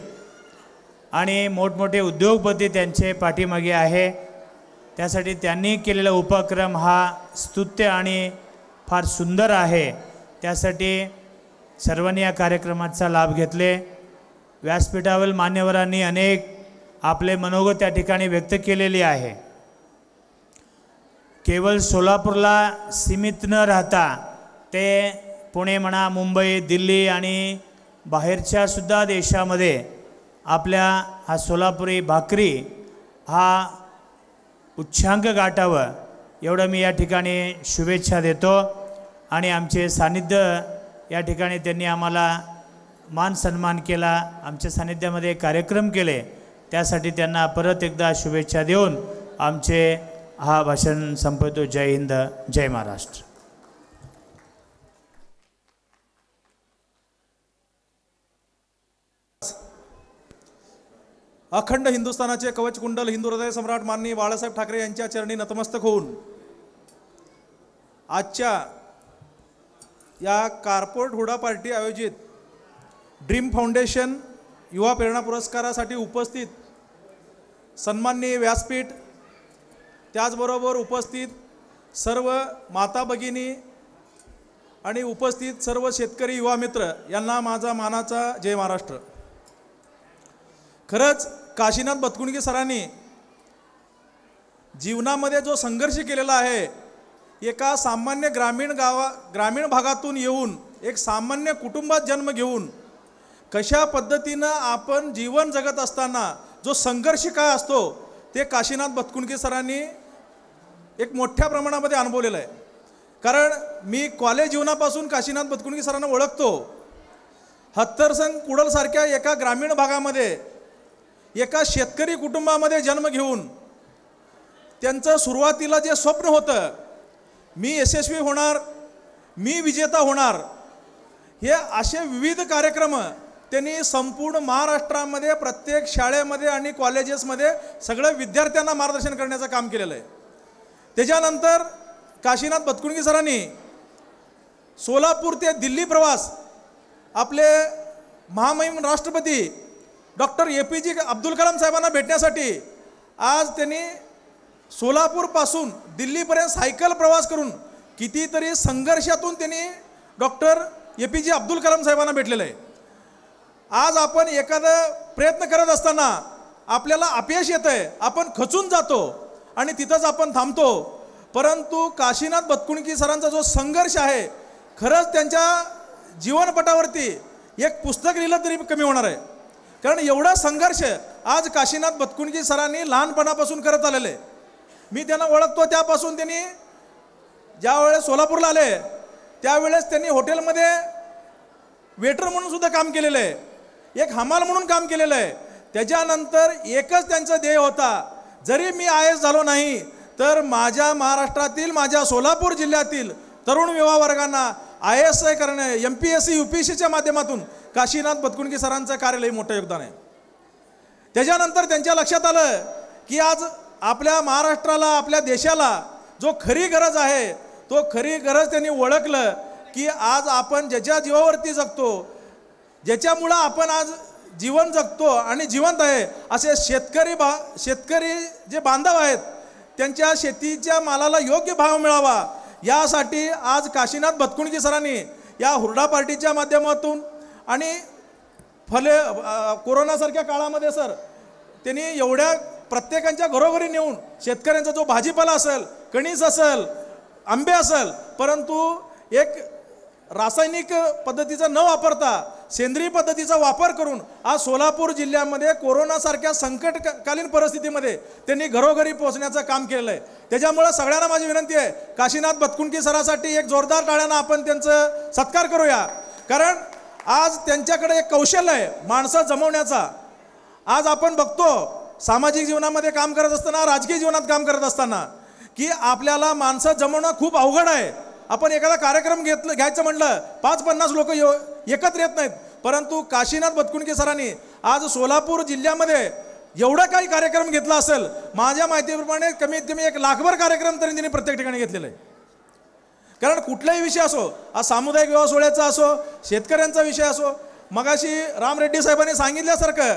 आणि मोठमोठे उद्योगपती त्यांचे पाठीमागे आहे. त्यासाठी त्यांनी केलेला उपक्रम हा स्तुत्य आणि फार सुंदर आहे. त्यासाठी सर्वांनी या कार्यक्रमाचा लाभ घेतले. व्यासपीठावर मान्यवरांनी अनेक आपले मनोगत त्या ठिकाणी व्यक्त केलेली आहे. केवळ सोलापूरला सीमित न राहता ते पुणे म्हणा, मुंबई, दिल्ली आणि बाहेरच्या सुद्धा देशामध्ये आपल्या हा सोलापुरी भाकरी हा उच्चांक गाठावं एवढं मी या ठिकाणी शुभेच्छा देतो. आणि आमचे सानिध्य या ठिकाणी त्यांनी आम्हाला मान सन्मान केला, आमच्या सानिध्यामध्ये कार्यक्रम केले, त्यासाठी त्यांना परत एकदा शुभेच्छा देऊन आमचे हा भाषण संपवतो. जय हिंद, जय महाराष्ट्र. अखंड हिंदुस्थानाचे कवचकुंडल हिंदू हृदय सम्राट माननीय बाळासाहेब ठाकरे यांच्या चरणी नतमस्तक होऊन आजच्या या कॉर्पोरेट हुरडा पार्टी आयोजित ड्रीम फाउंडेशन युवा प्रेरणा पुरस्कारासाठी उपस्थित सन्माननीय व्यासपीठ, त्याचबरोबर उपस्थित सर्व माता भगिनी आणि उपस्थित सर्व शेतकरी युवा मित्र यांना माझा मानाचा जय महाराष्ट्र. खरंच काशीनाथ बतकुंडगी सरांनी जीवनामध्ये जो संघर्ष केलेला आहे, एका सामान्य ग्रामीण भागातून येऊन एक सामान्य कुटुंबात जन्म घेऊन कशा पद्धतीनं आपण जीवन जगत असताना जो संघर्ष काय असतो ते काशीनाथ बतकुंडगी सरांनी एक मोठ्या प्रमाणामध्ये अनुभवलेलं आहे. कारण मी कॉलेज जीवनापासून काशीनाथ बतकुंडगी सरांना ओळखतो. हत्तरसंग कुडलसारख्या एका ग्रामीण भागामध्ये एका शेतकरी कुटुंबामध्ये जन्म घेऊन त्यांचं सुरुवातीला जे स्वप्न होतं, मी यशस्वी होणार, मी विजेता होणार, हे असे विविध कार्यक्रम त्यांनी संपूर्ण महाराष्ट्रामध्ये प्रत्येक शाळेमध्ये आणि कॉलेजेसमध्ये सगळ्या विद्यार्थ्यांना मार्गदर्शन करण्याचं काम केलेलं आहे. त्याच्यानंतर काशीनाथ बतकुंडगी सरांनी सोलापूर ते दिल्ली प्रवास आपले महामहिम राष्ट्रपती डॉक्टर APJ अब्दुल कलाम साहेबांना भेटण्यासाठी आज त्यांनी सोलापूरपासून दिल्लीपर्यंत सायकल प्रवास करून कितीतरी संघर्षातून त्यांनी डॉक्टर APJ अब्दुल कलाम साहेबांना भेटलेलं आहे. आज आपण एखादा प्रयत्न करत असताना आपल्याला अपयश येतं आहे, आपण खचून जातो आणि तिथंच आपण थांबतो. परंतु काशीनाथ बतकुणकी सरांचा जो संघर्ष आहे, खरंच त्यांच्या जीवनपटावरती एक पुस्तक लिहिलं तरी कमी होणार आहे. कारण एवढा संघर्ष आज काशीनाथ बतकुणकी सरांनी लहानपणापासून करत आलेले. मी त्यांना ओळखतो त्यापासून त्यांनी ज्यावेळेस सोलापूरला आले त्यावेळेस त्यांनी हॉटेलमध्ये वेटर म्हणून सुद्धा काम केलेलं आहे, एक हमाल म्हणून काम केलेलं आहे. त्याच्यानंतर एकच त्यांचा ध्येय होता, जरी मी IAS झालो नाही तर माझ्या महाराष्ट्रातील, माझ्या सोलापूर जिल्ह्यातील तरुण युवा वर्गांना IAS करणे, MPSC UPSCच्या माध्यमातून काशीनाथ बतकुणकी सरांचं कार्यालय मोठं योगदान आहे. त्याच्यानंतर त्यांच्या लक्षात आलं की आज आपल्या महाराष्ट्राला, आपल्या देशाला जो खरी गरज आहे, तो खरी गरज त्यांनी ओळखलं की आज आपण ज्याच्या जीवावरती जगतो, ज्याच्यामुळं आपण आज जीवन जगतो आणि जिवंत आहे, असे शेतकरी जे बांधव आहेत त्यांच्या शेतीच्या मालाला योग्य भाव मिळावा यासाठी आज काशीनाथ बतकुणकी सरांनी या हुरडा पार्टीच्या माध्यमातून आणि कोरोनासारख्या काळामध्ये सर त्यांनी एवढ्या प्रत्येकांच्या घरोघरी नेऊन शेतकऱ्यांचा जो भाजीपाला असेल, कणीस असेल, आंबे असेल, परंतु एक रासायनिक पद्धतीचा न वापरता सेंद्रिय पद्धतीचा वापर करून आज सोलापूर जिल्ह्यामध्ये कोरोनासारख्या संकटकालीन परिस्थितीमध्ये त्यांनी घरोघरी पोहोचण्याचं काम केलेलं आहे. त्याच्यामुळे सगळ्यांना माझी विनंती आहे, काशीनाथ बतकुणकी सरासाठी एक जोरदार टाळ्यानं आपण त्यांचं सत्कार करूया. कारण आज त्यांच्याकडे एक कौशल्य आहे माणसं जमवण्याचा. आज आपण बघतो सामाजिक जीवनामध्ये काम करत असताना, राजकीय जीवनात काम करत असताना की आपल्याला माणसं जमवणं खूप अवघड आहे. आपण एखादा कार्यक्रम घ्यायचं म्हटलं 5-50 लोक एकत्र येत नाहीत. परंतु काशीनाथ बतकुणकी सरांनी आज सोलापूर जिल्ह्यामध्ये एवढा काही कार्यक्रम घेतला असेल, माझ्या माहितीप्रमाणे कमीत कमी 1 लाखभर कार्यक्रम तरी त्यांनी प्रत्येक ठिकाणी घेतलेला आहे. कारण कुठलाही विषय असो, आज सामुदायिक विवाह सोहळ्याचा असो, शेतकऱ्यांचा विषय असो, मगाशी राम रेड्डी साहेबांनी सांगितल्यासारखं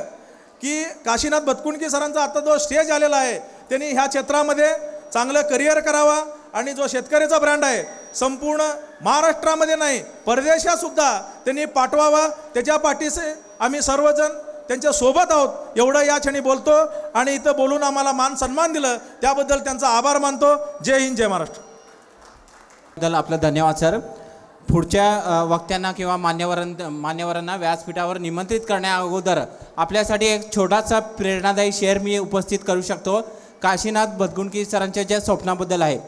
की काशीनाथ बतकुणकी सरांचा आता जो स्टेज आलेला आहे, त्यांनी ह्या क्षेत्रामध्ये चांगलं करिअर करावा आणि जो शेतकऱ्याचा ब्रँड आहे संपूर्ण महाराष्ट्रामध्ये नाही परदेशात सुद्धा त्यांनी पाठवावा. त्याच्या पाठीसे आम्ही सर्वजण त्यांच्या सोबत आहोत एवढं या क्षणी बोलतो आणि इथं बोलून आम्हाला मान सन्मान दिलं त्याबद्दल त्यांचा आभार मानतो. जय हिंद, जय महाराष्ट्र. आपलं धन्यवाद सर. पुढच्या वक्त्यांना किंवा मान्यवरांना व्यासपीठावर निमंत्रित करण्या अगोदर आपल्यासाठी एक छोटासा प्रेरणादायी शेअर मी उपस्थित करू शकतो. काशीनाथ बतकुणकी सरांच्या ज्या स्वप्नाबद्दल आहे,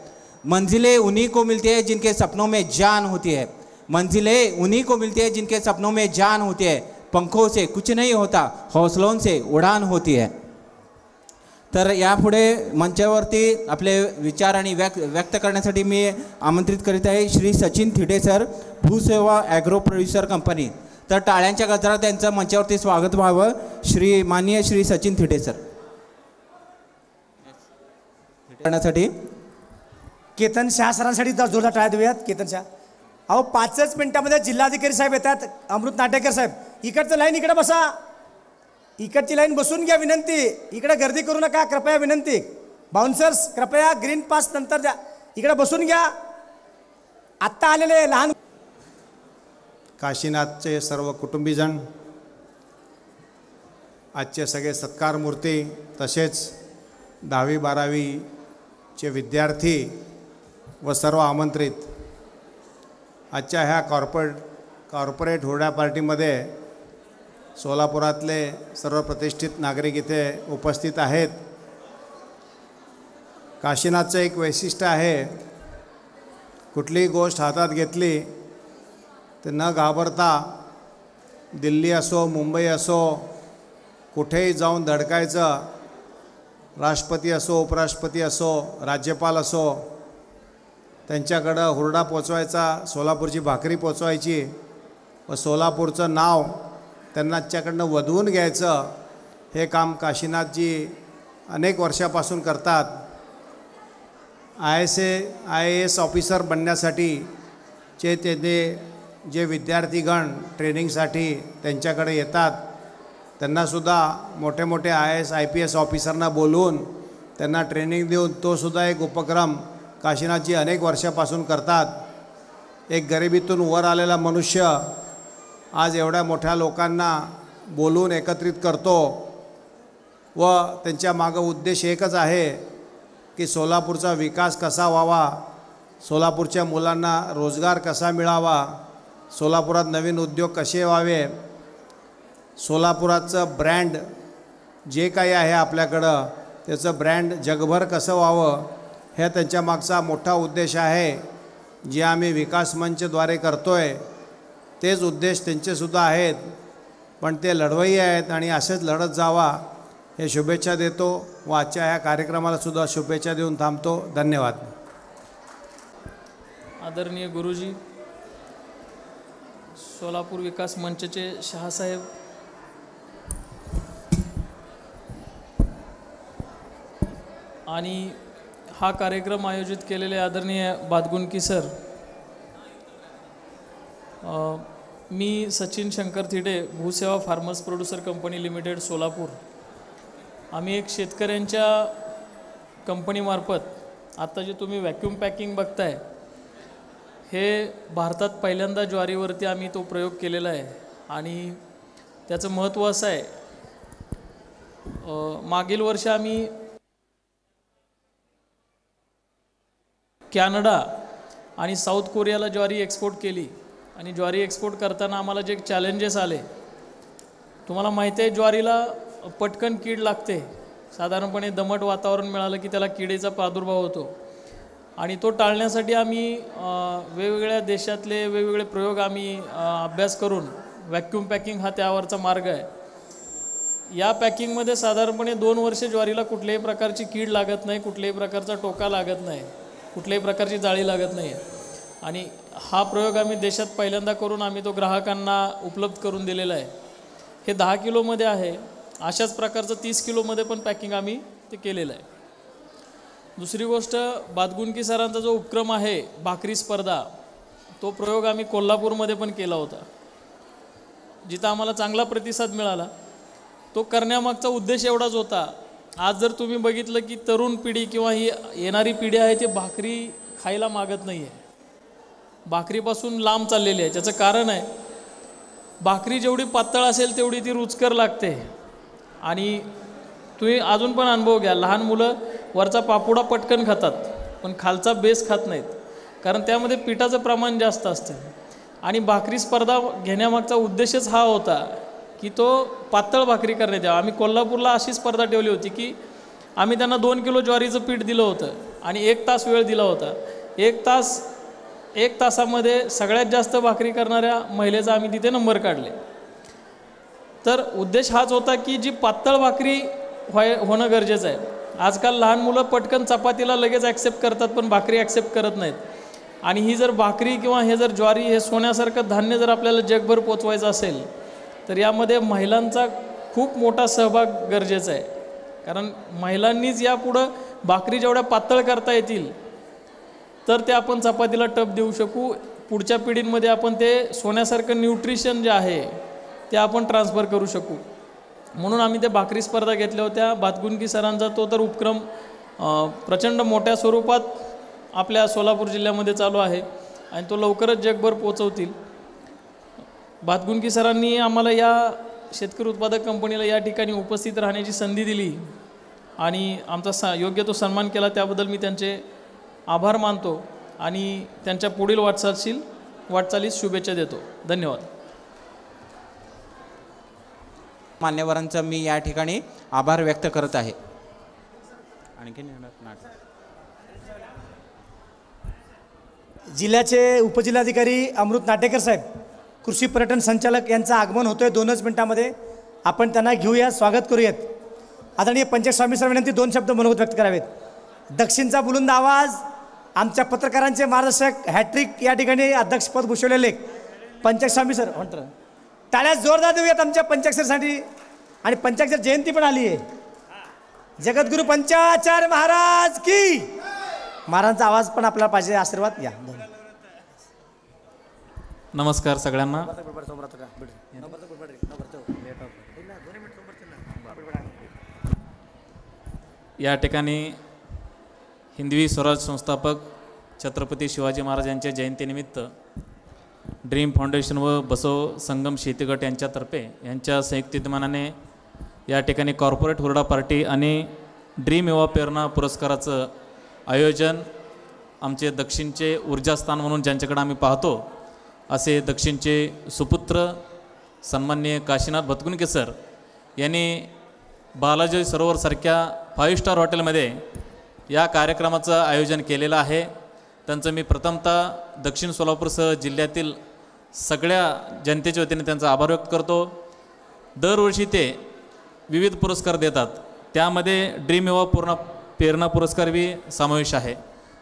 मंजिलें उन्हीं को मिलती है जिनके सपनों में जान होती है, मंजिलें उन्हीं को मिलती है जिनके सपनों में जान होती है, पंखों से कुछ नहीं होता, हौसलों से उड़ान होती है. तर यापुढे मंचावरती आपले विचार आणि व्यक्त करण्यासाठी मी आमंत्रित करीत आहे Shri Sachin Thite sir, Bhuseva agro producer company. तर टाळ्यांच्या गजरात त्यांचं मंचावरती स्वागत व्हावं. माननीय श्री सचिन थिटे सर करण्यासाठी. केतन शाह सरांसाठी जोरदार टाळ्या देऊयात. केतन शाह. अहो 5च मिनिटामध्ये जिल्हाधिकारी साहेब येतात. अमृत नाटेकर साहेब, इकडचं लाईन इकडे बसा, इकडची लाईन बसून घ्या. विनंती, इकडे गर्दी करू नका कृपया विनंती. बाउन्सर्स कृपया ग्रीन पास नंतर द्या, इकडे बसून घ्या. आत्ता आलेले लहान काशीनाथचे सर्व कुटुंबीजन, आजचे सगळे सत्कार मूर्ती, तसेच 10वी-12वीचे विद्यार्थी व सर्व आमंत्रित, आजच्या ह्या कॉर्पोरेट हुरडा पार्टीमध्ये सोलापुरातले सर्व प्रतिष्ठित नागरिक इथे उपस्थित आहेत. काशीनाथचं एक वैशिष्ट्य आहे, कुठलीही गोष्ट हातात घेतली तर न घाबरता दिल्ली असो, मुंबई असो, कुठेही जाऊन धडकायचं. राष्ट्रपती असो, उपराष्ट्रपती असो, राज्यपाल असो, त्यांच्याकडं हुरडा पोचवायचा, सोलापूरची भाकरी पोचवायची व सोलापूरचं नाव त्यांच्याकडनं वधवून घ्यायचं. हे काम काशीनाथजी अनेक वर्षापासून करतात. IAS ऑफिसर बनण्यासाठीचे जे विद्यार्थीगण ट्रेनिंगसाठी त्यांच्याकडे येतात, त्यांनासुद्धा मोठे मोठे IAS IPS ऑफिसरना बोलवून त्यांना ट्रेनिंग देऊन तोसुद्धा एक उपक्रम काशीनाथजी अनेक वर्षापासून करतात. एक गरिबीतून वर आलेला मनुष्य आज एवढ्या मोठ्या लोकांना बोलून एकत्रित करतो व त्यांच्या मागं उद्देश एकच आहे की सोलापूरचा विकास कसा व्हावा, सोलापूरच्या मुलांना रोजगार कसा मिळावा, सोलापुरात नवीन उद्योग कसे व्हावे, सोलापुराचं ब्रँड जे काही आहे आपल्याकडं त्याचं ब्रँड जगभर कसं व्हावं, हे त्यांच्या मागचा मोठा उद्देश आहे. जे आम्ही विकास मंचद्वारे करतो आहे तेच उद्देश त्यांचेसुद्धा आहेत, पण ते लढवई आहेत आणि असेच लढत जावा हे शुभेच्छा देतो व आजच्या ह्या कार्यक्रमालासुद्धा शुभेच्छा देऊन थांबतो. धन्यवाद. आदरणीय गुरुजी, सोलापूर विकास मंचचे शहासाहेब, आणि हा कार्यक्रम आयोजित केलेले आदरणीय बादगुंडकी सर, मी Sachin Shankar Thite, Bhuseva farmers producer company limited Solapur. आम्ही एक शेतकऱ्यांच्या कंपनीमार्फत आत्ता जे तुम्ही व्हॅक्यूम पॅकिंग बघताय, हे भारतात पहिल्यांदा ज्वारीवरती आम्ही तो प्रयोग केलेला आहे. आणि त्याचं महत्त्व असं आहे, मागील वर्षी आम्ही कॅनडा आणि साऊथ कोरियाला ज्वारी एक्सपोर्ट केली. आणि ज्वारी एक्सपोर्ट करताना आम्हाला जे चॅलेंजेस आले, तुम्हाला माहिती आहे ज्वारीला पटकन कीड लागते. साधारणपणे दमट वातावरण मिळालं की त्याला किडीचा प्रादुर्भाव होतो. आणि तो टाळण्यासाठी आम्ही वेगवेगळ्या देशातले वेगवेगळे प्रयोग आम्ही अभ्यास करून व्हॅक्यूम पॅकिंग हा त्यावरचा मार्ग आहे. या पॅकिंगमध्ये साधारणपणे 2 वर्षे ज्वारीला कुठल्याही प्रकारची कीड लागत नाही, कुठल्याही प्रकारचा टोका लागत नाही, कुठल्याही प्रकारची जाळी लागत नाही. आणि हा प्रयोग आम्ही देशात पहिल्यांदा करून आम्ही तो ग्राहकांना उपलब्ध करून दिलेला आहे. हे 10 किलोमध्ये आहे. अशाच प्रकारचं 30 किलोमध्ये पण पॅकिंग आम्ही ते केलेलं आहे. दुसरी गोष्ट, बादगुंडकी सरांचा जो उपक्रम आहे भाकरी स्पर्धा, तो प्रयोग आम्ही कोल्हापूरमध्ये पण केला होता, जिथं आम्हाला चांगला प्रतिसाद मिळाला. तो करण्यामागचा उद्देश एवढाच होता. आज जर तुम्ही बघितलं की तरुण पिढी किंवा ही येणारी पिढी आहे ती भाकरी खायला मागत नाही आहे, भाकरीपासून लांब चाललेली आहे. त्याचं कारण आहे, भाकरी जेवढी पातळ असेल तेवढी ती रुचकर लागते. आणि तुम्ही अजून पण अनुभव घ्या, लहान मुलं वरचा पापुडा पटकन खातात पण खालचा बेस खात नाहीत, कारण त्यामध्ये पिठाचं प्रमाण जास्त असतं. आणि भाकरी स्पर्धा घेण्यामागचा उद्देशच हा होता की तो पातळ भाकरी करण्यात यावं. आम्ही कोल्हापूरला अशी स्पर्धा ठेवली होती की आम्ही त्यांना 2 किलो ज्वारीचं पीठ दिलं होतं आणि 1 तास वेळ दिला होता. 1 तासामध्ये सगळ्यात जास्त भाकरी करणाऱ्या महिलेचा आम्ही तिथे नंबर काढले. तर उद्देश हाच होता की जी पातळ भाकरी होणं गरजेचं आहे. आजकाल लहान मुलं पटकन चपातीला लगेच ॲक्सेप्ट करतात पण भाकरी ॲक्सेप्ट करत नाहीत. आणि ही जर भाकरी किंवा हे जर ज्वारी हे सोन्यासारखं धान्य जर आपल्याला जगभर पोचवायचं असेल तर यामध्ये महिलांचा खूप मोठा सहभाग गरजेचा आहे. कारण महिलांनीच यापुढं भाकरी जेवढ्या पातळ करता येतील तर ते आपण चपातीला टप देऊ शकू. पुढच्या पिढींमध्ये आपण ते सोन्यासारखं न्यूट्रिशन जे आहे ते आपण ट्रान्सफर करू शकू. म्हणून आम्ही ते भाकरी स्पर्धा घेतल्या होत्या. बादगुंडकी सरांचा तो तर उपक्रम प्रचंड मोठ्या स्वरूपात आपल्या सोलापूर जिल्ह्यामध्ये चालू आहे आणि तो लवकरच जगभर पोचवतील. बादगुंडकी सरांनी आम्हाला या शेतकरी उत्पादक कंपनीला या ठिकाणी उपस्थित राहण्याची संधी दिली आणि आमचा योग्य तो सन्मान केला, त्याबद्दल मी त्यांचे आभार मानतो आणि त्यांच्या पुढील वाटचालीस शुभेच्छा देतो. धन्यवाद. मान्यवरांचा मी या ठिकाणी आभार व्यक्त करत आहे. आणखी जिल्ह्याचे उपजिल्हाधिकारी अमृत नाटेकर साहेब, कृषी पर्यटन संचालक यांचं आगमन होतोय 2च मिनिटांमध्ये. आपण त्यांना घेऊया, स्वागत करूयात. आदरणीय पंचायत स्वामी सर विनंती 2 शब्द मनोगत व्यक्त करावेत. दक्षिणचा बुलंद आवाज, आमच्या पत्रकारांचे मार्गदर्शक, हॅट्रिक या ठिकाणी अध्यक्षपद भूषवलेले पंचायत स्वामी सर. टाळ्या जोरदार देऊयात आमच्या पंचायत सरसाठी. आणि पंचायत सर जयंती पण आली आहे. जगद्गुरु पंचाचार्य महाराज की. महाराजांचा आवाज पण आपल्याला पाहिजे. आशीर्वाद या. नमस्कार सगळ्यांना. या ठिकाणी हिंदवी स्वराज संस्थापक छत्रपती शिवाजी महाराज यांच्या जयंतीनिमित्त ड्रीम फाउंडेशन व बसव संगम शेती गट यांच्यातर्फे यांच्या संयुक्त विद्यमानाने या ठिकाणी कॉर्पोरेट हुरडा पार्टी आणि ड्रीम युवा प्रेरणा पुरस्काराचं आयोजन आमचे दक्षिणचे ऊर्जास्थान म्हणून ज्यांच्याकडे आम्ही पाहतो असे दक्षिणचे सुपुत्र सन्माननीय काशीनाथ भतकुंके सर यांनी बालाजी सरोवरसारख्या 5 स्टार हॉटेलमध्ये या कार्यक्रमाचं आयोजन केलेलं आहे. त्यांचं मी प्रथमतः दक्षिण सोलापूरसह जिल्ह्यातील सगळ्या जनतेच्या वतीने त्यांचा आभार व्यक्त करतो. दरवर्षी ते विविध पुरस्कार देतात, त्यामध्ये ड्रीम युवा प्रेरणा पुरस्कार बी समावेश आहे.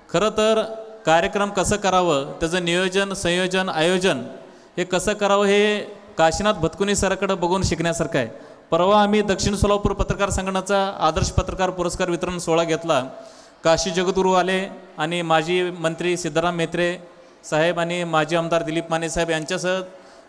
खरं तर कार्यक्रम कसं करावं, त्याचं नियोजन, संयोजन, आयोजन हे कसं करावं हे काशीनाथ भतकुनी सराकडे बघून शिकण्यासारखं आहे. परवा आम्ही दक्षिण सोलापूर पत्रकार संघटनाचा आदर्श पत्रकार पुरस्कार वितरण सोहळा घेतला. काशी जगद्गुरू आले आणि माजी मंत्री सिद्धराम म्हेत्रे साहेब आणि माजी आमदार दिलीप माने साहेब यांच्यासह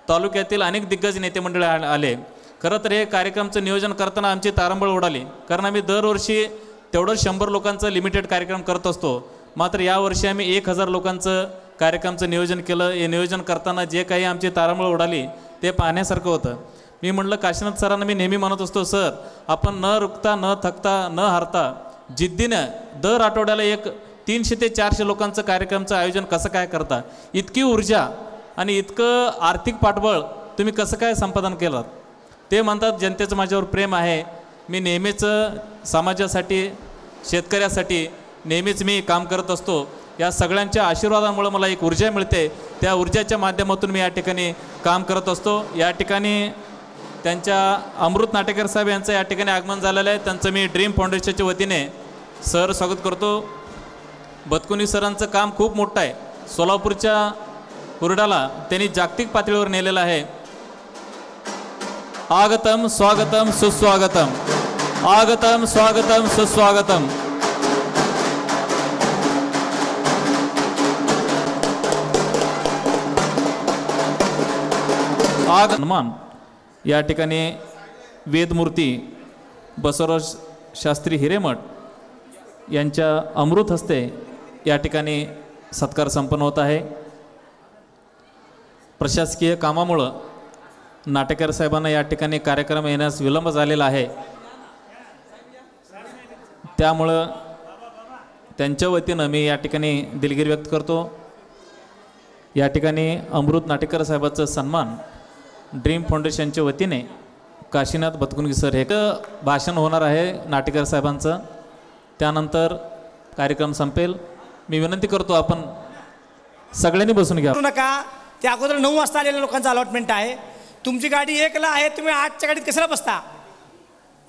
तालुक्यातील अनेक दिग्गज नेते मंडळी आले. खरं तर हे कार्यक्रमचं नियोजन करताना आमची तारंबळ उडाली, कारण आम्ही दरवर्षी तेवढं 100 लोकांचं लिमिटेड कार्यक्रम करत असतो. मात्र यावर्षी आम्ही 1000 लोकांचं कार्यक्रमचं नियोजन केलं. हे नियोजन करताना जे काही आमची तारंबळ उडाली ते पाहण्यासारखं होतं. मी म्हटलं काशीनाथ सरांना मी नेहमी म्हणत असतो, सर आपण न रुकता, न थकता, न हारता जिद्दीनं दर आठवड्याला 300 ते 400 लोकांचं कार्यक्रमचं आयोजन कसं काय करता? इतकी ऊर्जा आणि इतकं आर्थिक पाठबळ तुम्ही कसं काय संपादन केलं? ते म्हणतात जनतेचं माझ्यावर प्रेम आहे, मी नेहमीच समाजासाठी, शेतकऱ्यासाठी नेहमीच मी काम करत असतो. या सगळ्यांच्या आशीर्वादामुळे मला एक ऊर्जा मिळते, त्या ऊर्जाच्या माध्यमातून मी या ठिकाणी काम करत असतो. या ठिकाणी त्यांच्या अमृत नाटेकर साहेब यांचं या ठिकाणी आगमन झालेलं आहे. त्यांचं मी ड्रीम फाउंडेशनच्या वतीने सर स्वागत करतो. भतकुनी सरांचं काम खूप मोठं आहे. सोलापूरच्या हुरडाला त्यांनी जागतिक पातळीवर नेलेलं आहे. आगतम स्वागतम सुस्वागतम, आगतम स्वागतम सुस्वागतम. हनुमान या ठिकाणी वेदमूर्ती बसवराज शास्त्री हिरेमठ यांच्या अमृत हस्ते या ठिकाणी सत्कार संपन्न होत आहे. प्रशासकीय कामामुळं नाटेकर साहेबांना या ठिकाणी कार्यक्रम येण्यास विलंब झालेला आहे, त्यामुळं त्यांच्या वतीनं मी या ठिकाणी दिलगिरी व्यक्त करतो. या ठिकाणी अमृत नाटेकर साहेबांचं सन्मान ड्रीम फाउंडेशनच्या वतीने काशीनाथ भतकुंके सर हे भाषण होणार आहे नाटेकर साहेबांचं. त्यानंतर कार्यक्रम संपेल. मी विनंती करतो आपण सगळ्यांनी बसून घ्या. नका, ते अगोदर 9 वाजता आलेल्या लोकांचं अलॉटमेंट आहे. तुमची गाडी 1ला आहे, तुम्ही 8च्या गाडीत कशाला बसता?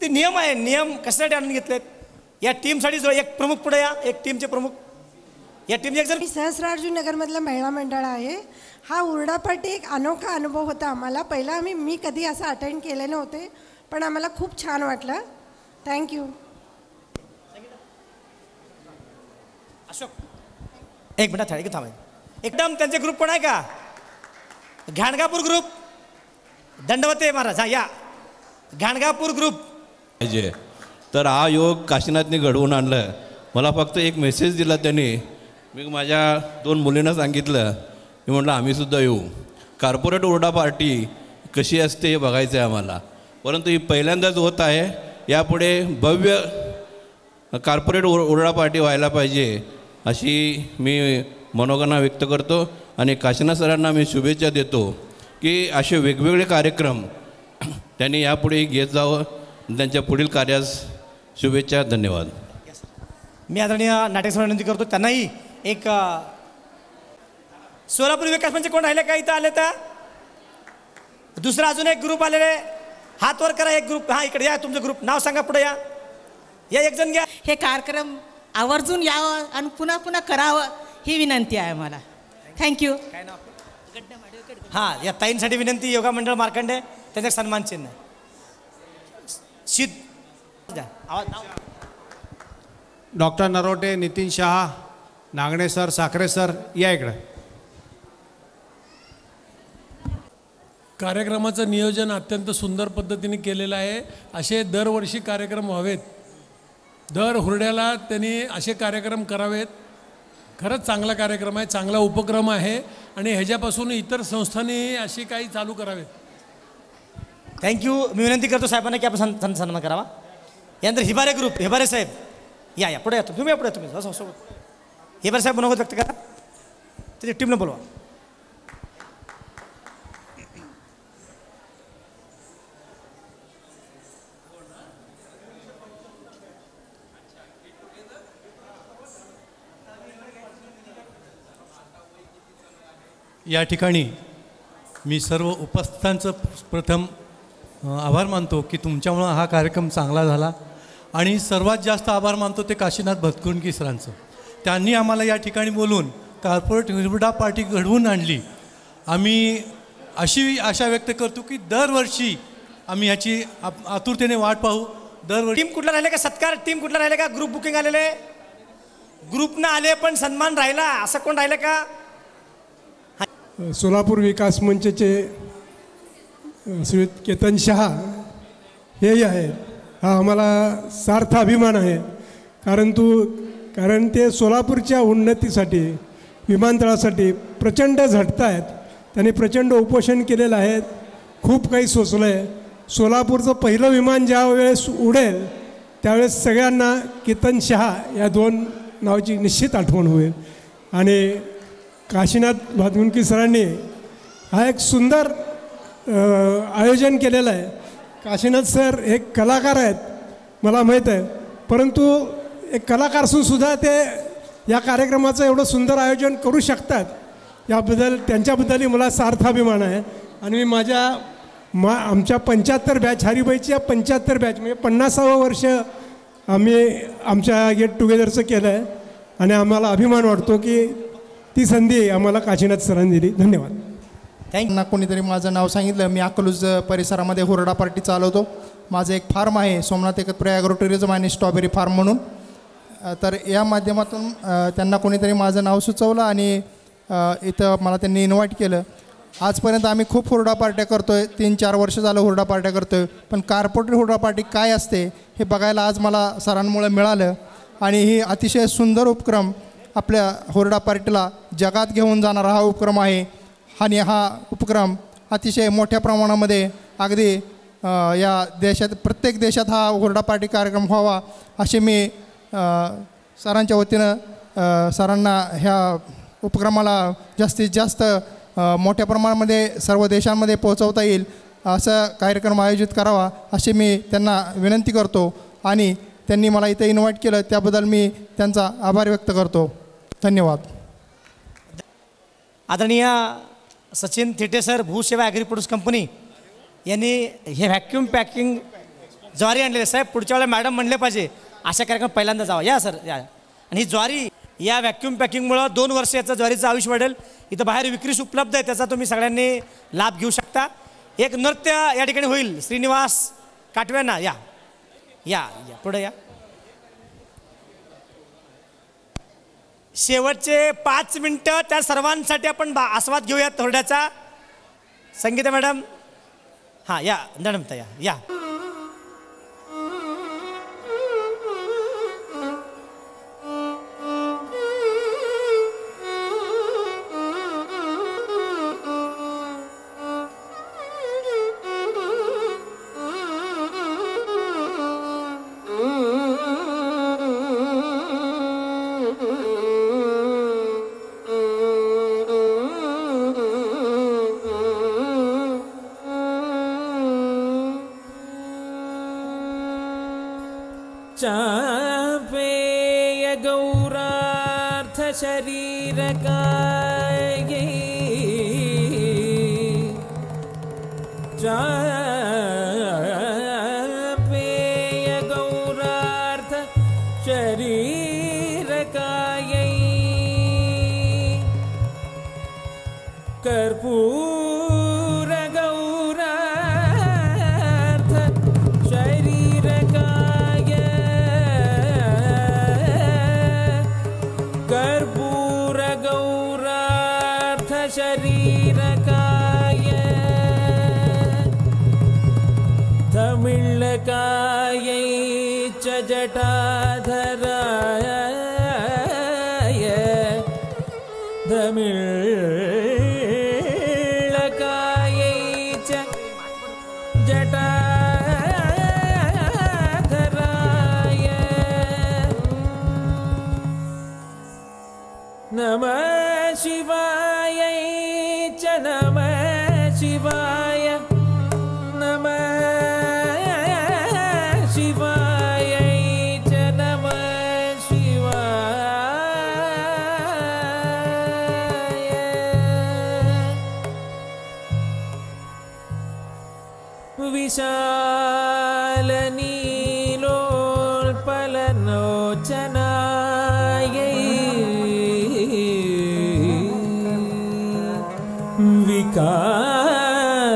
ते नियम आहे, नियम कशासाठी आणून घेतलेत? या टीमसाठी जो एक प्रमुख पुढे या, एक टीमचे प्रमुख या टीमचे एक जण. सहस्रार्जुन नगरमधलं महिला मंडळ आहे. हा हुरडा पार्टी एक अनोखा अनुभव होता आम्हाला. पहिला मी कधी असं अटेंड केले नव्हते, पण आम्हाला खूप छान वाटलं. थँक्यू. अशोक एक मिनिट थांबा, थांबा एकदम. त्यांचे ग्रुप पण आहे का? घाणगापूर ग्रुप, दंडवते महाराज, हा या घाणगापूर ग्रुप पाहिजे. तर हा योग काशीनाथने घडवून आणलं. मला फक्त एक मेसेज दिला त्यांनी. मी माझ्या 2 मुलींना सांगितलं, मी म्हटलं आम्हीसुद्धा येऊ. कॉर्पोरेट हुरडा पार्टी कशी असते हे बघायचं आहे आम्हाला, परंतु ही पहिल्यांदाच होत आहे. यापुढे भव्य कॉर्पोरेट हुरडा पार्टी व्हायला पाहिजे अशी मी मनोकामना व्यक्त करतो. आणि काशीनाथ सरांना मी शुभेच्छा देतो की असे वेगवेगळे कार्यक्रम त्यांनी यापुढे घेत जावं. त्यांच्या पुढील कार्यास शुभेच्छा. धन्यवाद. मी आदरणीय नाटेकर विनंती करतो त्यांनाही एक सोलापूर विकास म्हणजे कोण राहिले का इथं आले तर? दुसरा अजून एक ग्रुप आलेले, हात वर करा. एक ग्रुप, हा इकडे या, तुमचं ग्रुप नाव सांगा, पुढे या. या एक जण घ्या. हे कार्यक्रम आवर्जून यावं आणि पुन्हा पुन्हा करावं ही विनंती आहे मला. थँक्यू. हां, या ताईंसाठी विनंती. योगा मंडळ मार्कंडे, त्यांचा सन्मान चिन्ह शीत. Doctor Narote, Nitin Shah, Nagane sir, Sakhare sir, या इकडं. कार्यक्रमाचं नियोजन अत्यंत सुंदर पद्धतीने केलेलं आहे. असे दरवर्षी कार्यक्रम व्हावेत. दर हुरड्याला त्यांनी असे कार्यक्रम करावेत. खरंच चांगला कार्यक्रम आहे, चांगला उपक्रम आहे आणि ह्याच्यापासून इतर संस्थांनी अशी काही चालू करावेत. थँक्यू. मी विनंती करतो साहेबांना की आपण सन्मान करावा. यानंतर हिबारे ग्रुप, हिबारे साहेब या पुढे येतो. तुम्ही पुढे तुम्ही सोबत हिबारे साहेब मनोगत व्यक्त करा. त्याच्या टीमनं बोलवा. या ठिकाणी मी सर्व उपस्थितांचं प्रथम आभार मानतो की तुमच्यामुळं हा कार्यक्रम चांगला झाला आणि सर्वात जास्त आभार मानतो ते काशीनाथ भतकुंडकी सरांचं. त्यांनी आम्हाला या ठिकाणी बोलून कॉर्पोरेट हुरडा पार्टी घडवून आणली. आम्ही अशी आशा व्यक्त करतो की दरवर्षी आम्ही ह्याची आतुरतेने वाट पाहू. दरवर्षी टीम कुठला राहिले का सत्कार, टीम कुठला राहिले का, ग्रुप बुकिंग आलेले, ग्रुपनं आले पण सन्मान राहिला असं कोण राहिलं का? सोलापूर विकास मंचचे श्री केतन शहा हेही आहेत. हा आम्हाला सार्थ अभिमान आहे. कारण ते सोलापूरच्या उन्नतीसाठी विमानतळासाठी प्रचंड झटत आहेत. त्यांनी प्रचंड उपोषण केलेलं आहे, खूप काही सोसलं आहे. सोलापूरचं पहिलं विमान ज्या वेळेस उडेल त्यावेळेस सगळ्यांना केतन शहा या दोन नावाची निश्चित आठवण होईल. आणि काशीनाथ भातकुंडकी सरांनी हा एक सुंदर आयोजन केलेलं आहे. काशीनाथ सर एक कलाकार आहेत मला माहीत आहे, परंतु एक कलाकार असूनसुद्धा ते या कार्यक्रमाचं एवढं सुंदर आयोजन करू शकतात याबद्दल त्यांच्याबद्दलही मला सार्थ अभिमान आहे. आणि मी आमच्या 75 बॅच, हरिबाईच्या 75 बॅच म्हणजे 50वं वर्ष आम्ही आमच्या गेट टुगेदरचं केलं आहे आणि आम्हाला अभिमान वाटतो की ती संधी आम्हाला काशीनाथ सरांनी दिली. धन्यवाद. त्यांना कोणीतरी माझं नाव सांगितलं. मी अकलूज परिसरामध्ये हुरडा पार्टी चालवतो. माझं एक फार्म आहे सोमनाथ एकत्र ॲग्रो टुरिझम आणि स्ट्रॉबेरी फार्म म्हणून. तर या माध्यमातून त्यांना कोणीतरी माझं नाव सुचवलं आणि इथं मला त्यांनी इन्व्हाइट केलं. आजपर्यंत आम्ही खूप हुरडा पार्ट्या करतो आहे, 3-4 वर्ष झालं हुरडा पार्ट्या करतो आहे. पण कॉर्पोरेट हुरडा पार्टी काय असते हे बघायला आज मला सरांमुळे मिळालं. आणि ही अतिशय सुंदर उपक्रम आपल्या हुरडा पार्टीला जगात घेऊन जाणारा हा उपक्रम आहे. आणि हा उपक्रम अतिशय मोठ्या प्रमाणामध्ये अगदी या देशात प्रत्येक देशात हा हुरडा पार्टी कार्यक्रम व्हावा असे मी सरांच्या वतीनं सरांना ह्या उपक्रमाला जास्तीत जास्त मोठ्या प्रमाणामध्ये सर्व देशांमध्ये पोहोचवता येईल असं कार्यक्रम आयोजित करावा अशी मी त्यांना विनंती करतो. आणि त्यांनी मला इथे इन्व्हाइट केलं त्याबद्दल मी त्यांचा आभार व्यक्त करतो. धन्यवाद. आदरणीय Sachin Thite sir, Bhuseva agri produce company यांनी हे व्हॅक्यूम पॅकिंग ज्वारी आणलेले. साहेब पुढच्या वेळेला मॅडम म्हणले पाहिजे अशा कार्यक्रम पहिल्यांदा जावा. या सर या. आणि ही ज्वारी या व्हॅक्यूम पॅकिंगमुळं 2 वर्ष याचं ज्वारीचं आयुष्य वाढेल. इथं बाहेर विक्रीस उपलब्ध आहे, त्याचा तुम्ही सगळ्यांनी लाभ घेऊ शकता. एक नृत्य या ठिकाणी होईल श्रीनिवास काटव्यांना. या या या पुढे या. शेवटचे 5 मिनटं त्या सर्वांसाठी आपण आस्वाद घेऊयात हुरड्याचा. संगीता मॅडम हां या, मॅडम या या. चापेय गौरार्थ शरीर काये चापेय गौरार्थ शरीर काये कर्पूर गौरार्थ शरीर कर्पूर गौरार्थ शरीरकाय तमिळकायै च जटाधराय विशालनीलोत्पललोचनायै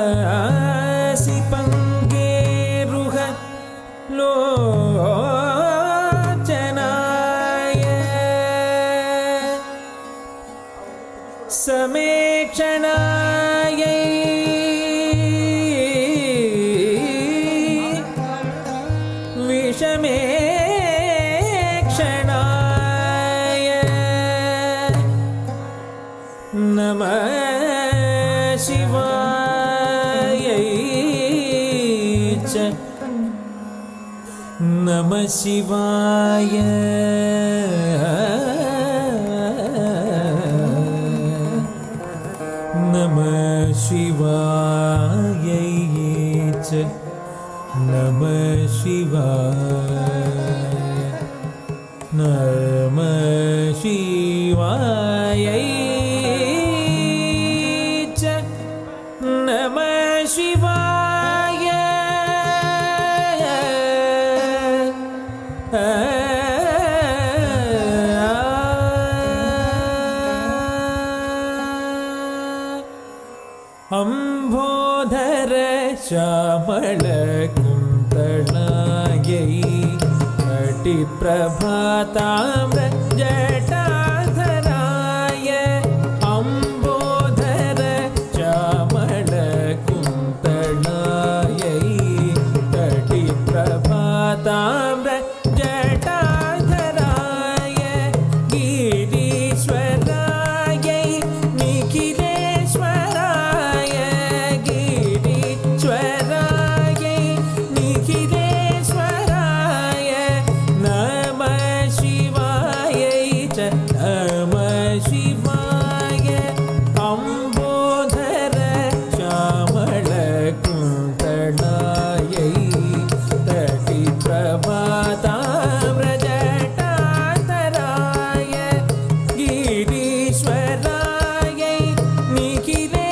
विकासि पङ्गेरुह लोचनाय समेक्षणायै विषमेक्षणाय नमः शिवायै च नमः शिवाय नमः शिवायै च नमः शिवाय नमः शिवायै च नमः शिवाय अम्भोधर श्यामल कुन्तलायै कटिप्रभाताम्र जटाधराय अम्बोधर श्यामल कुन्तलायै कटिप्रभाताम्र जटाधराय गिरीश्वरायै निखिलेश्वराय गिरीश्वरायै निखिलेश्वराय नमः शिवायै च नमः शिवाय अम्बोधर श्यामल कुन्तलायै तटिप्रभाताम्रजटाधराय गिरीश्वरायै निखिलेश्वराय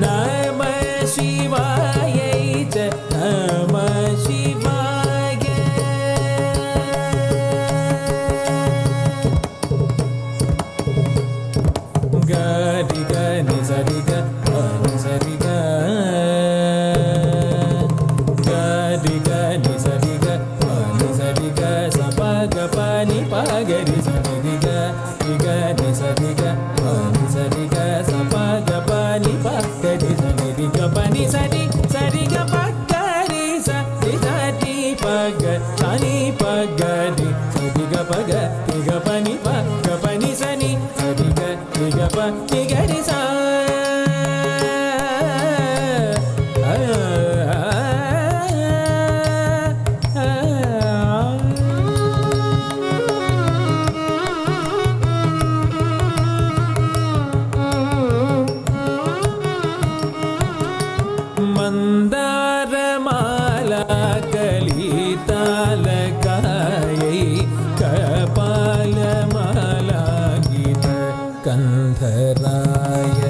नमः शिवायै च नमः शिवाय गरि गनि सरि ग नि सरि ग गरि गनि सरि ग नि सरि ग स प ग प नि प ग रि सरि ग नि सरि ग नि सरि ग स प ग प नि प ग रि सरि ग प नि सरि सरि ग प ग रि स रि स रि प ग नि प ग रि सरि ग प ग रि ग प नि प ग प नि स नि सरि ग रि ग प नि ग रि स मन्दारमाला कलितालकायै कपालमाला गीत कन्धराय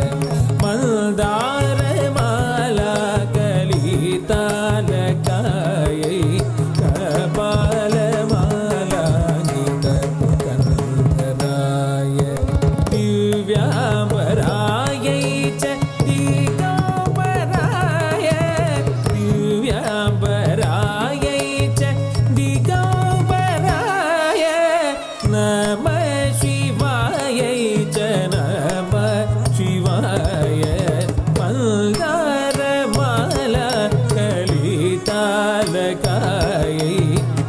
मन्दारमाला कलितालकायै कपालमाला गीत कन्धराय दिव्याम्बरायै च दिगम्बराय दिव्याम्बरायै च दिगम्बराय नमः शिवायै च नमः शिवाय मन्दारमाला कलितालकायै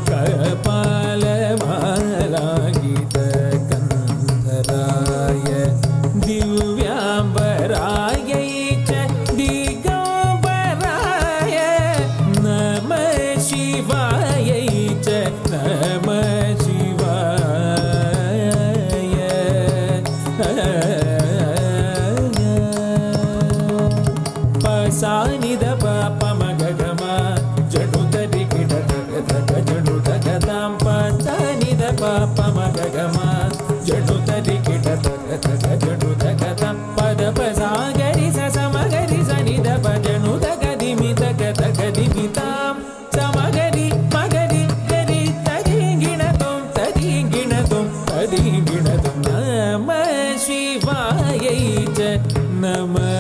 कपालमाला गीत कन्धराय दिव्याम्बरायै च दिगम्बराय नमः शिवायै च नमः शिवाय पसानि द प म ग ग म जडुत रिकिट धग धग जडुत गदां पसानि द प म ग ग म जडुत रिकिट धग धग जडुत गदां पद प सा ग रि स नमः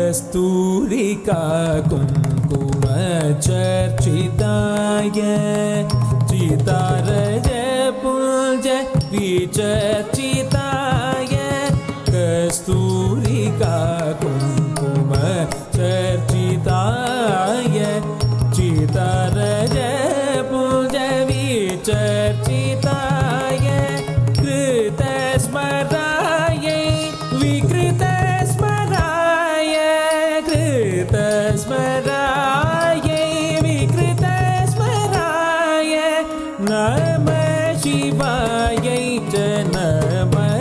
कस्तूरिका कुङ्कुम चर्चिताय चितारज पुञ्ज विचर्चिताय कस्तूरिका कुङ्कुम चर्चिताय चितारज पुञ्ज विचर्चिताय कृतस्मराय विकृतस्मराय कृतस्मराय विकृतस्मराय नमः शिवाय च नमः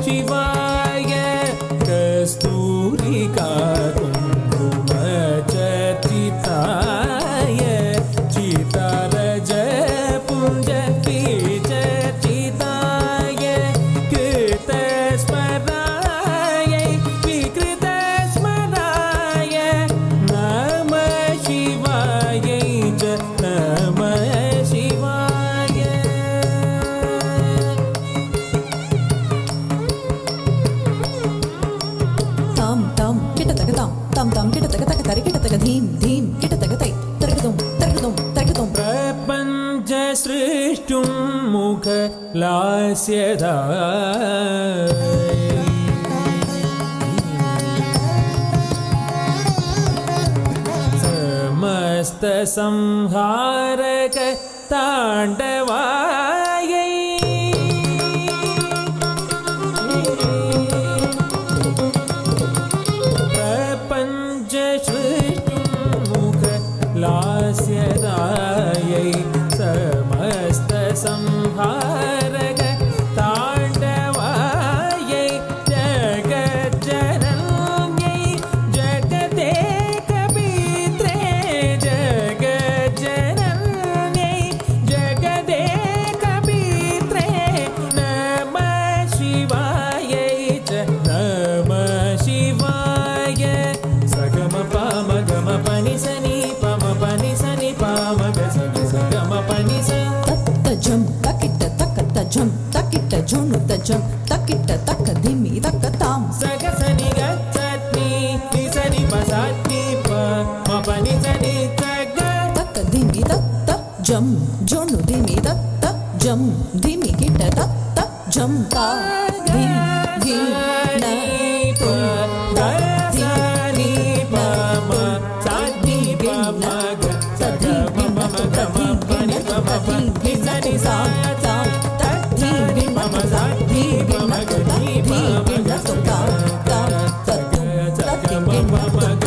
शिवाय कस्तूरिका कुङ्कुम चर्चिताय चितारज पुञ्ज विचर्चिताय कृतस्मराय विकृतस्मराय नमः शिवाय च नमः शिवाय ताम ताम किटतक ताम ताम ताम किटतक तक तरि किटतक धीम धीम किटतक तै तरकतुम तरकतुम तरकतुम प्रपञ्च सृष्टुं मुख लास्यदा समस्त संहारक ताण्डवाय प्रपञ्च सृष्टुं मुख लास्यदायै समस्त संहारक ताण्डवायै जगज्जनन्यै जगदेकपित्रे जगज्जनन्यै जगदेकपित्रे नमः शिवायै च नमः शिवाय सगम पाम गम पनि सनि पम पनि सनि पाम ग सनि सगम पनि स तज्जम तकिट तक तज्जम तकिट जोनु तज्जम तकिट तक धीमी तक ताम सग सनि ग सनि नि सनि प सनि प म पनि सनि सग तक धीमी तक जम जोनु धीमी तक जम धीमी किट तक जम ता धीम धीम न तुम द सनि प म सनि प म ग सग म म ग म पनि प म प नि सनि सा ता धीम म म सा धीम म ग धी म म ग सग ता सग सग म म म ग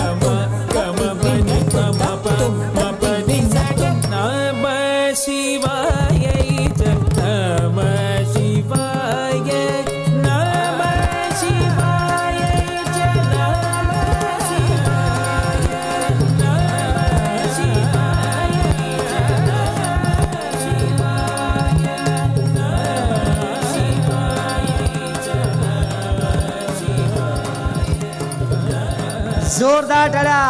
म पनि प म प म पनि सग नमः शिवाय च नमः शिवाय नमः शिवाय च नमः शिवाय नमः शिवाय च नमः शिवाय नमः शिवाय च नमः शिवाय जोरदार टाळ्या.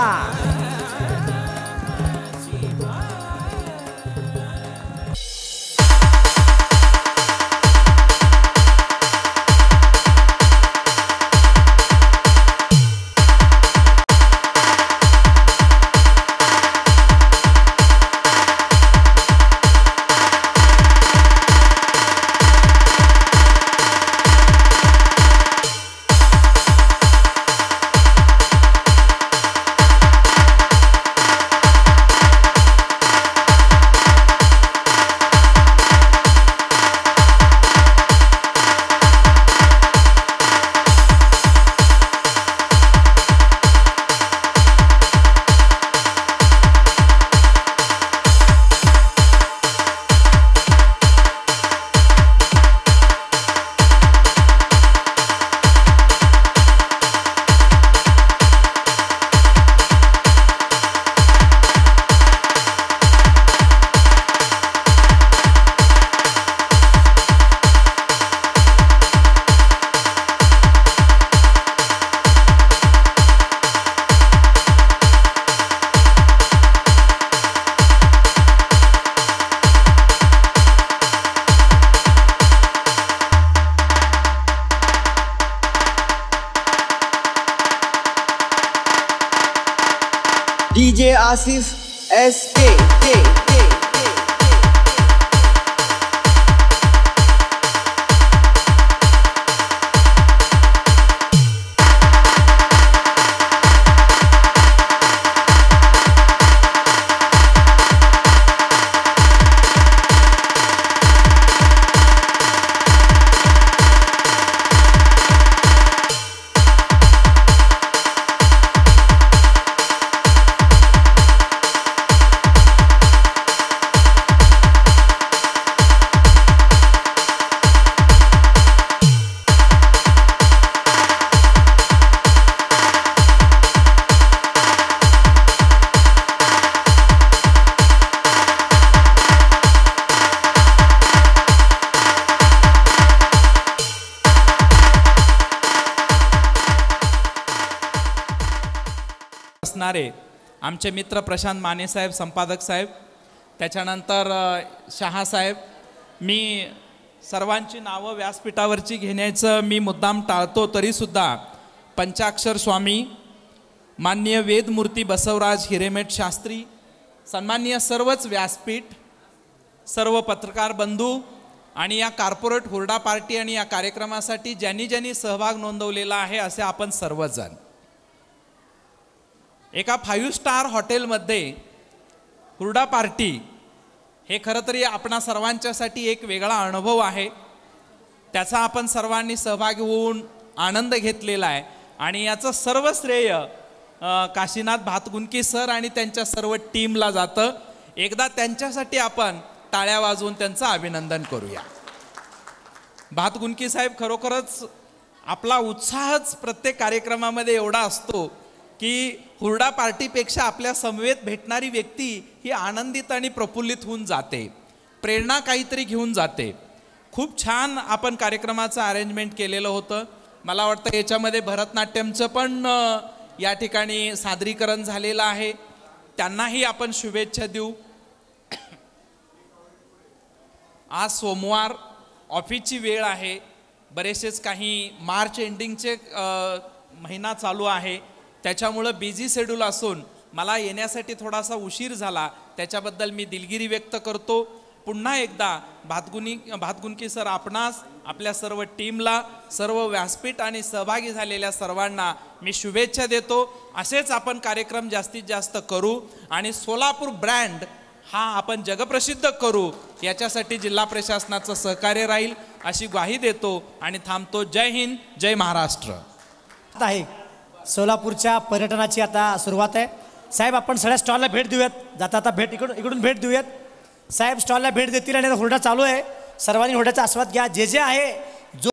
DJ Asif SK. असणारे आमचे मित्र प्रशांत माने साहेब, संपादक साहेब, त्याच्यानंतर शहा साहेब, मी सर्वांची नावं व्यासपीठावरची घेण्याचं मी मुद्दाम टाळतो, तरीसुद्धा पंचाक्षर स्वामी, माननीय वेदमूर्ती बसवराज हिरेमेट शास्त्री, सन्माननीय सर्वच व्यासपीठ, सर्व पत्रकार बंधू आणि या कॉर्पोरेट हुरडा पार्टी आणि या कार्यक्रमासाठी ज्यांनी ज्यांनी सहभाग नोंदवलेला आहे असे आपण सर्वजण. एका 5 स्टार हॉटेलमध्ये हुरडा पार्टी हे खरं तरी आपणा सर्वांच्यासाठी एक वेगळा अनुभव आहे. त्याचा आपण सर्वांनी सहभागी होऊन आनंद घेतलेला आहे आणि याचं सर्व श्रेय काशीनाथ भातगुंकी सर आणि त्यांच्या सर्व टीमला जातं. एकदा त्यांच्यासाठी आपण टाळ्या वाजवून त्यांचं अभिनंदन करूया. भातगुंकी साहेब, खरोखरच आपला उत्साहच प्रत्येक कार्यक्रमामध्ये एवढा असतो की हुरडा पार्टीपेक्षा आपल्या समवेत भेटणारी व्यक्ती ही आनंदित आणि प्रफुल्लित होऊन जाते, प्रेरणा काहीतरी घेऊन जाते. खूप छान आपण कार्यक्रमाचं अरेंजमेंट केलेलं होतं. मला वाटतं याच्यामध्ये भरतनाट्यमचं पण या ठिकाणी सादरीकरण झालेलं आहे. त्यांनाही आपण शुभेच्छा देऊ. आज सोमवार, ऑफिसची वेळ आहे, बरेचसेच काही मार्च एंडिंगचे महिना चालू आहे, त्याच्यामुळं बिझी शेड्यूल असून मला येण्यासाठी थोडासा उशीर झाला, त्याच्याबद्दल मी दिलगिरी व्यक्त करतो. पुन्हा एकदा भातगुंकी सर आपणास, आपल्या सर्व टीमला, सर्व व्यासपीठ आणि सहभागी झालेल्या सर्वांना मी शुभेच्छा देतो. असेच आपण कार्यक्रम जास्तीत जास्त करू आणि सोलापूर ब्रँड हा आपण जगप्रसिद्ध करू, याच्यासाठी जिल्हा प्रशासनाचं सहकार्य राहील अशी ग्वाही देतो आणि थांबतो. जय हिंद, जय महाराष्ट्र. आहे सोलापूरच्या पर्यटनाची आता सुरुवात आहे. साहेब, आपण सगळ्या स्टॉलला भेट देऊयात. जाता भेट इकडून भेट देऊयात. साहेब स्टॉलला भेट देतील आणि हुरडा चालू आहे. सर्वांनी हुरड्याचा आस्वाद घ्या. जे जे आहे